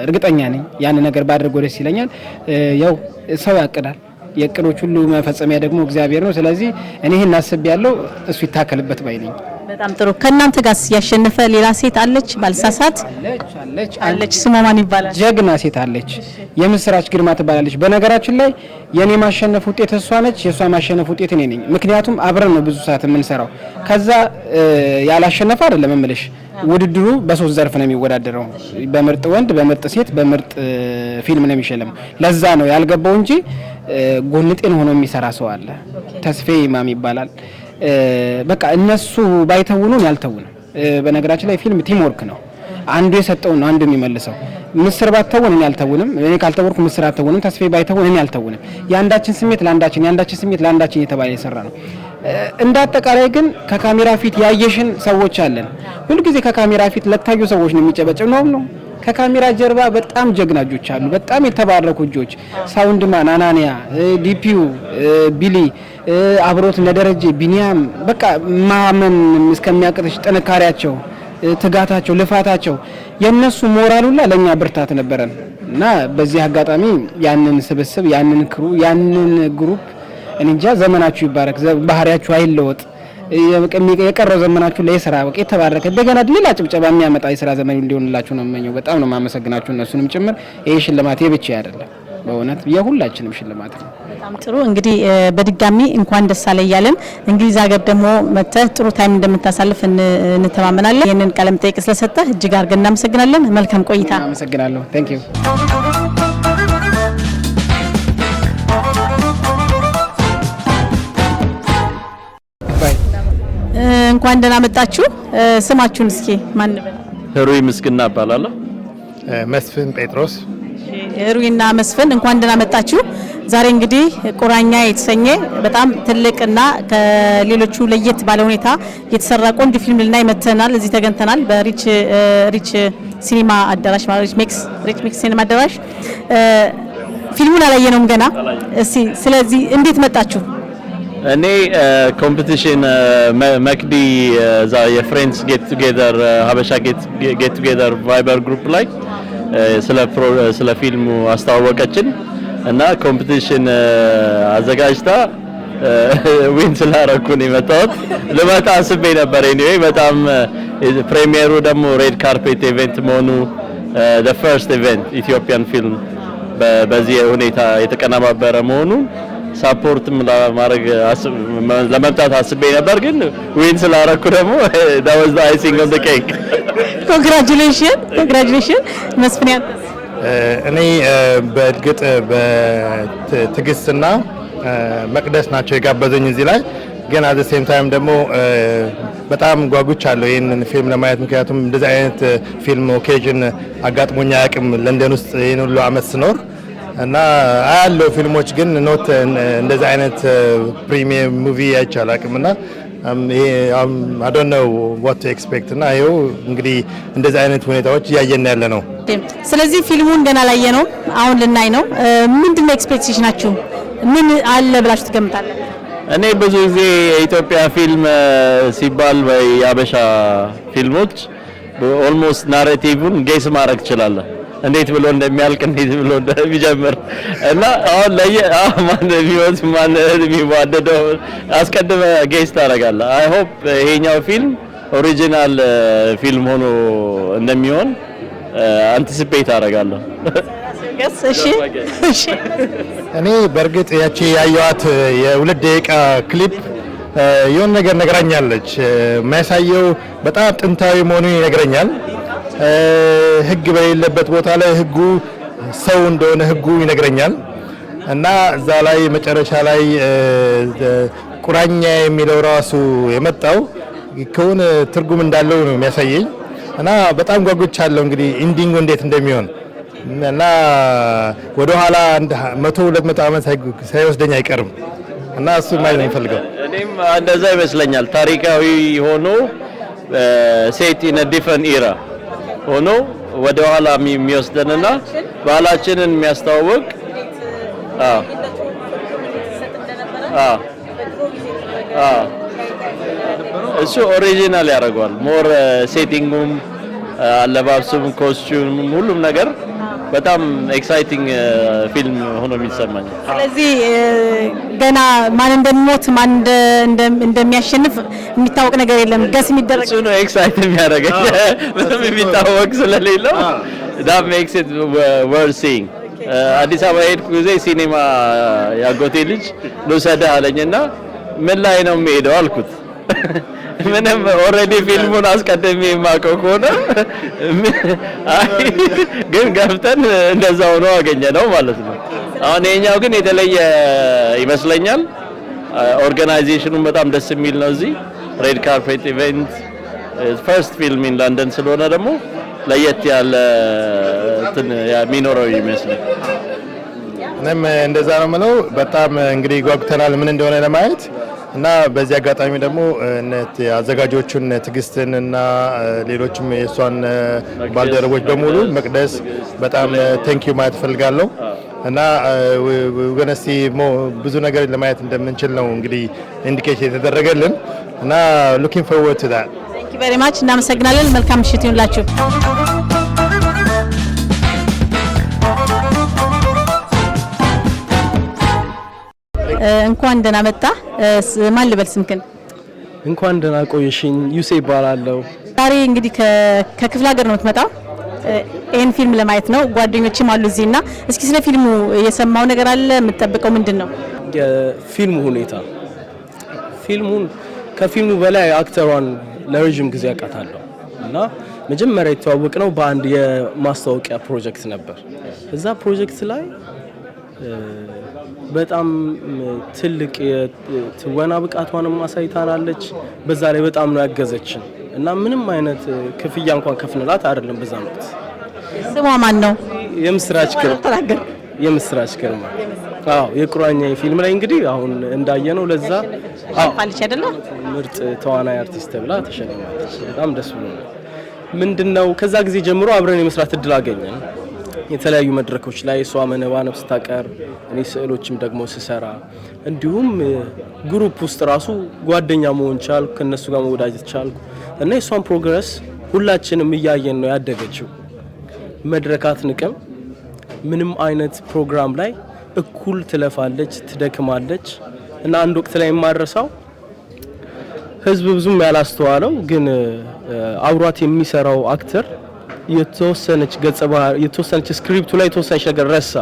[SPEAKER 5] እርግጠኛ ነኝ ያን ነገር ባድርጎ ደስ ይለኛል። ያው ሰው ያቅዳል፣ የቅዶች ሁሉ መፈጸሚያ ደግሞ እግዚአብሔር ነው። ስለዚህ እኔ ይሄን አስቤያለሁ፣ እሱ ይታከልበት ባይ ነኝ።
[SPEAKER 2] በጣም ጥሩ። ከእናንተ ጋር ያሸነፈ ሌላ ሴት አለች? ባልሳሳት አለች። ስሟ ማን ይባላል?
[SPEAKER 5] ጀግና ሴት አለች። የምስራች ግርማ ትባላለች። በነገራችን ላይ የኔ ማሸነፍ ውጤት እሷ ነች፣ የሷ ማሸነፍ ውጤት እኔ ነኝ። ምክንያቱም አብረን ነው ብዙ ሰዓት የምንሰራው። ከዛ ያላሸነፈ አይደለም እምልሽ፣ ውድድሩ በሶስት ዘርፍ ነው የሚወዳደረው። በምርጥ ወንድ፣ በምርጥ ሴት፣ በምርጥ ፊልም ነው የሚሸለም። ለዛ ነው ያልገባው እንጂ ጎንጤን ሆኖ የሚሰራ ሰው አለ። ተስፌ ኢማም ይባላል። በቃ እነሱ ባይተውኑን ያልተውንም። በነገራችን ላይ ፊልም ቲም ወርክ ነው። አንዱ የሰጠውን ነው አንዱ የሚመልሰው። ምስር ባተውን እኔ አልተውንም፣ እኔ ካልተወርኩ ምስር አልተውንም። ተስፌ ባይተውን እኔ አልተውንም። ያንዳችን ስሜት ለአንዳችን፣ ያንዳችን ስሜት ለአንዳችን እየተባለ የሰራ ነው። እንደ አጠቃላይ ግን ከካሜራ ፊት ያየሽን ሰዎች አለን። ሁልጊዜ ከካሜራ ፊት ለታዩ ሰዎች ነው የሚጨበጨብ ነው። ከካሜራ ጀርባ በጣም ጀግና እጆች አሉ፣ በጣም የተባረኩ እጆች። ሳውንድማን፣ አናንያ፣ ዲፒዩ፣ ቢሊ፣ አብሮት ነደረጀ፣ ቢኒያም፣ በቃ ማመን እስከሚያቅትሽ ጥንካሬያቸው፣ ትጋታቸው፣ ልፋታቸው የነሱ ሞራሉላ ለኛ ብርታት ነበረን እና በዚህ አጋጣሚ ያንን ስብስብ፣ ያንን ክሩ፣ ያንን ግሩፕ እንጃ ዘመናችሁ ይባረክ፣ ባህሪያችሁ አይለወጥ፣ የቀረው ዘመናችሁ ለስራ በቃ የተባረከ እንደገና ሌላ ጭብጨባ የሚያመጣ የስራ ዘመን እንዲሆንላችሁ ነው የምመኘው። በጣም ነው ማመሰግናችሁ እነሱንም ጭምር። ይሄ ሽልማት የብቻ አይደለም፣ በእውነት የሁላችንም ሽልማት ነው።
[SPEAKER 2] በጣም ጥሩ። እንግዲህ በድጋሚ እንኳን ደስ አለ እያለን እንግሊዝ ሀገር ደግሞ መተህ ጥሩ ታይም እንደምታሳልፍ እንተማመናለን። ይህንን ቃለ መጠይቅ ስለሰጠህ እጅግ አድርገን እናመሰግናለን። መልካም ቆይታ።
[SPEAKER 5] አመሰግናለሁ። ታንክ ዩ።
[SPEAKER 2] እንኳን ደህና መጣችሁ። ስማችሁን እስኪ ማን ነው?
[SPEAKER 6] ህሩይ ምስግና እባላለሁ።
[SPEAKER 1] መስፍን ጴጥሮስ።
[SPEAKER 2] ህሩይና መስፍን እንኳን ደህና መጣችሁ። ዛሬ እንግዲህ ቁራኛ የተሰኘ በጣም ትልቅና ከሌሎቹ ለየት ባለ ሁኔታ የተሰራ ቆንጆ ፊልም ልናይ መተናል። እዚህ ተገኝተናል በሪች ሲኒማ አዳራሽ ማለት ሪች ሚክስ ሲኒማ አዳራሽ። ፊልሙን አላየነውም ገና። እስቲ ስለዚህ እንዴት መጣችሁ?
[SPEAKER 6] እኔ ኮምፒቲሽን መክዲ ዛ የፍሬንድስ ጌት ቱጌዘር ሀበሻ ጌት ቱጌዘር ቫይበር ግሩፕ ላይ ስለ ፊልሙ አስተዋወቀችን እና ኮምፒቲሽን አዘጋጅታ ዊን ስላረኩ ነው የመጣሁት። ልመጣ አስቤ ነበር። ኤኒዌይ በጣም ፕሪሚየሩ ደግሞ ሬድ ካርፔት ኢቨንት መሆኑ the first event ኢትዮጵያን ፊልም በዚህ ሁኔታ የተቀነባበረ መሆኑ ሳፖርት ለማድረግ ለመምጣት አስቤ ነበር። ግን ዊን ስላረኩ ደግሞ that was the icing on the cake.
[SPEAKER 2] Congratulations መስፍን።
[SPEAKER 1] እኔ በእርግጥ በትግስትና መቅደስ ናቸው የጋበዘኝ እዚህ ላይ። ግን at the same time ደግሞ በጣም ጓጉቻለሁ ይሄንን ፊልም ለማየት። ምክንያቱም እንደዚህ አይነት ፊልም ኦኬዥን አጋጥሞኛ አያውቅም ለንደን ውስጥ ይሄን ሁሉ አመት ስኖር እና አያለው ፊልሞች ግን ኖት እንደዚህ አይነት ፕሪሚየር ሙቪ አይቻል አቅምና I don't know what to expect እና ይኸው እንግዲህ እንደዚህ አይነት ሁኔታዎች እያየን ያለ ነው።
[SPEAKER 2] ስለዚህ ፊልሙን ገና ላየ ነው፣ አሁን ልናይ ነው። ምንድነው ኤክስፔክቴሽናችሁ? ምን አለ ብላችሁ ትገምታላችሁ?
[SPEAKER 6] እኔ ብዙ ጊዜ የኢትዮጵያ ፊልም ሲባል ወይ የአበሻ ፊልሞች ኦልሞስት ናሬቲቭን ጌስ ማድረግ ይችላል፣ እንዴት ብሎ እንደሚያልቅ እንዴት ብሎ እንደሚጀምር እና አሁን ማን ቢወስ ማን የሚዋደደው አስቀድመ ጌስ ታደርጋለህ። አይ ሆፕ ይሄኛው ፊልም ኦሪጂናል ፊልም ሆኖ እንደሚሆን አንቲሲፔት አደርጋለሁ።
[SPEAKER 2] እሺ
[SPEAKER 1] እኔ በእርግጥ ያቺ ያየዋት የሁለት ደቂቃ ክሊፕ የሆነ ነገር ነግራኛለች። የሚያሳየው በጣም ጥንታዊ መሆኑን ይነግረኛል። ህግ በሌለበት ቦታ ላይ ህጉ ሰው እንደሆነ ህጉ ይነግረኛል እና እዛ ላይ መጨረሻ ላይ ቁራኛ የሚለው ራሱ የመጣው ከሆነ ትርጉም እንዳለው ነው የሚያሳየኝ እና በጣም ጓጉቻለሁ እንግዲህ ኢንዲንጉ እንዴት እንደሚሆን እና ወደ ኋላ 100-200 ዓመት ሳይወስደኝ አይቀርም እና እሱ ማለት ነው የሚፈልገው።
[SPEAKER 6] እኔም እንደዛ ይመስለኛል። ታሪካዊ ሆኖ ሴት ኢን አ ዲፈረንት ኢራ ሆኖ ወደ ኋላ የሚወስደንና ባህላችንን የሚያስተዋውቅ እሱ ኦሪጂናል ያደርገዋል። ሞር ሴቲንጉም፣ አለባበሱም፣ ኮስቹሙም ሁሉም ነገር በጣም ኤክሳይቲንግ ፊልም ሆኖ የሚሰማኝ።
[SPEAKER 2] ስለዚህ ገና ማን እንደሚሞት ማን እንደሚያሸንፍ የሚታወቅ ነገር የለም። ገስ የሚደረግ
[SPEAKER 6] እሱ ነው ኤክሳይት የሚያደርገኝ ምንም የሚታወቅ ስለሌለው that makes it worth seeing። አዲስ አበባ ሄድኩ ጊዜ ሲኒማ ያጎቴ ልጅ ልውሰድህ አለኝና ምን ላይ ነው የምሄደው አልኩት። ምንም ኦልሬዲ ፊልሙን አስቀድሜ የማውቀው ከሆነ ግን ገብተን እንደዛው ነው አገኘነው ማለት ነው። አሁን የኛው ግን የተለየ ይመስለኛል። ኦርጋናይዜሽኑን በጣም ደስ የሚል ነው። እዚህ ሬድ ካርፔት ኢቨንት ፈርስት ፊልም ኢን ለንደን ስለሆነ ደግሞ ለየት ያለ እንትን የሚኖረው ይመስላል።
[SPEAKER 1] እኔም እንደዛ ነው የምለው። በጣም እንግዲህ ጓጉተናል ምን እንደሆነ ለማየት እና በዚህ አጋጣሚ ደግሞ አዘጋጆቹን ትግስትን እና ሌሎችም የሷን ባልደረቦች በሙሉ መቅደስ በጣም ቴንኪዩ ማለት ፈልጋለሁ እና ወገነሲ ብዙ ነገር ለማየት እንደምንችል ነው እንግዲህ ኢንዲኬሽን የተደረገልን እና ሉኪንግ ፎርወርድ ቱ ዳት።
[SPEAKER 2] ቴንክ ዩ ቬሪ ማች እናመሰግናለን። መልካም ምሽት ይሁንላችሁ። እንኳን ደህና መጣ። ማን ልበል ስምክን?
[SPEAKER 7] እንኳን ደህና ቆየሽኝ። ዩሴ ይባላለሁ።
[SPEAKER 2] ዛሬ እንግዲህ ከክፍለ ሀገር ነው የምትመጣው ይህን ፊልም ለማየት ነው። ጓደኞችም አሉ እዚህና እስኪ ስለ ፊልሙ የሰማው ነገር አለ? የምትጠብቀው ምንድን ነው?
[SPEAKER 7] የፊልሙ ሁኔታ ከፊልሙ በላይ አክተሯን ለረጅም ጊዜ አውቃታለሁ እና መጀመሪያ የተዋወቅነው በአንድ የማስታወቂያ ፕሮጀክት ነበር። እዛ ፕሮጀክት ላይ በጣም ትልቅ የትወና ብቃቷንም አሳይታናለች። በዛ ላይ በጣም ነው ያገዘችን እና ምንም አይነት ክፍያ እንኳን ከፍንላት አይደለም። በዛ ወቅት
[SPEAKER 2] ስሟ ማን ነው?
[SPEAKER 7] የምስራች ግርማ። አዎ የቁራኛ ፊልም ላይ እንግዲህ አሁን እንዳየነው ለዛ
[SPEAKER 2] አልፋለች አይደለ?
[SPEAKER 7] ምርጥ ተዋናይ አርቲስት ተብላ ተሸልማለች። በጣም ደስ ብሎናል። ምንድነው ከዛ ጊዜ ጀምሮ አብረን የመስራት እድል አገኘን። የተለያዩ መድረኮች ላይ እሷ መነባነብ ስታቀርብ እኔ ስዕሎችም ደግሞ ስሰራ እንዲሁም ግሩፕ ውስጥ ራሱ ጓደኛ መሆን ቻልኩ፣ ከነሱ ጋር መወዳጀት ቻልኩ እና የሷን ፕሮግረስ ሁላችንም እያየን ነው ያደገችው። መድረክ አትንቅም። ምንም አይነት ፕሮግራም ላይ እኩል ትለፋለች፣ ትደክማለች እና አንድ ወቅት ላይ የማረሳው ህዝብ ብዙም ያላስተዋለው ግን አብሯት የሚሰራው አክተር የተወሰነች ገጸ ባህሪ የተወሰነች ስክሪፕቱ ላይ የተወሰነች ነገር ረሳ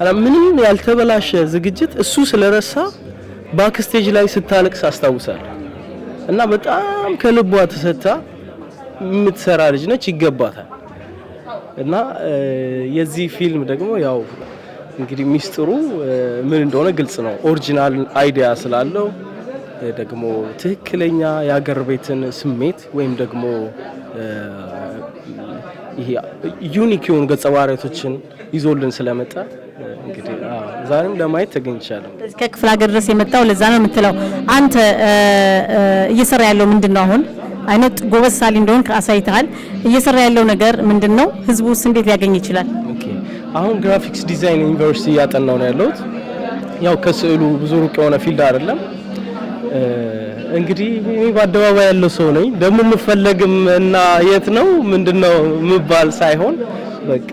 [SPEAKER 7] እና ምንም ያልተበላሸ ዝግጅት እሱ ስለረሳ ባክስቴጅ ላይ ስታለቅስ አስታውሳለሁ እና በጣም ከልቧ ተሰታ የምትሰራ ልጅ ነች፣ ይገባታል። እና የዚህ ፊልም ደግሞ ያው እንግዲህ ሚስጥሩ ምን እንደሆነ ግልጽ ነው። ኦሪጂናል አይዲያ ስላለው ደግሞ ትክክለኛ የሀገር ቤትን ስሜት ወይም ደግሞ ይሄ ዩኒክ የሆኑ ገጸ ባህሪያቶችን ይዞልን ስለመጣ እንግዲህ ዛሬም ለማየት ተገኝቻለሁ።
[SPEAKER 2] ከክፍለ ሀገር ድረስ የመጣው ለዛ ነው የምትለው። አንተ እየሰራ ያለው ምንድነው? አሁን አይነት ጎበዝ ሳሊ እንደሆን አሳይተሃል። እየሰራ ያለው ነገር ምንድነው? ህዝቡስ እንዴት ሊያገኝ ይችላል?
[SPEAKER 7] ኦኬ አሁን ግራፊክስ ዲዛይን ዩኒቨርሲቲ እያጠናው ነው ያለሁት። ያው ከስዕሉ ብዙ ሩቅ የሆነ ፊልድ አይደለም። እንግዲህ እኔ በአደባባይ ያለው ሰው ነኝ። ደግሞ የምፈለግም እና የት ነው ምንድነው ምባል ሳይሆን በቃ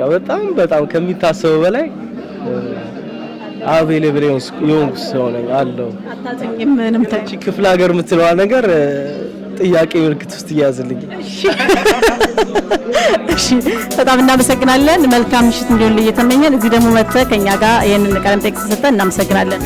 [SPEAKER 7] በጣም ከሚታሰበው በላይ አቬሌብል የሆንኩ ሰው ነኝ አለው።
[SPEAKER 2] አታጠኝም ምንም
[SPEAKER 7] ክፍለ ሀገር የምትለዋ ነገር ጥያቄ ምልክት ውስጥ ይያዝልኝ።
[SPEAKER 2] እሺ በጣም እናመሰግናለን። መልካም ምሽት እንዲሆን እየተመኘን እዚህ ደግሞ መጥተህ ከኛ ጋር ይሄንን ቃለ መጠይቅ ስለሰጠን እናመሰግናለን።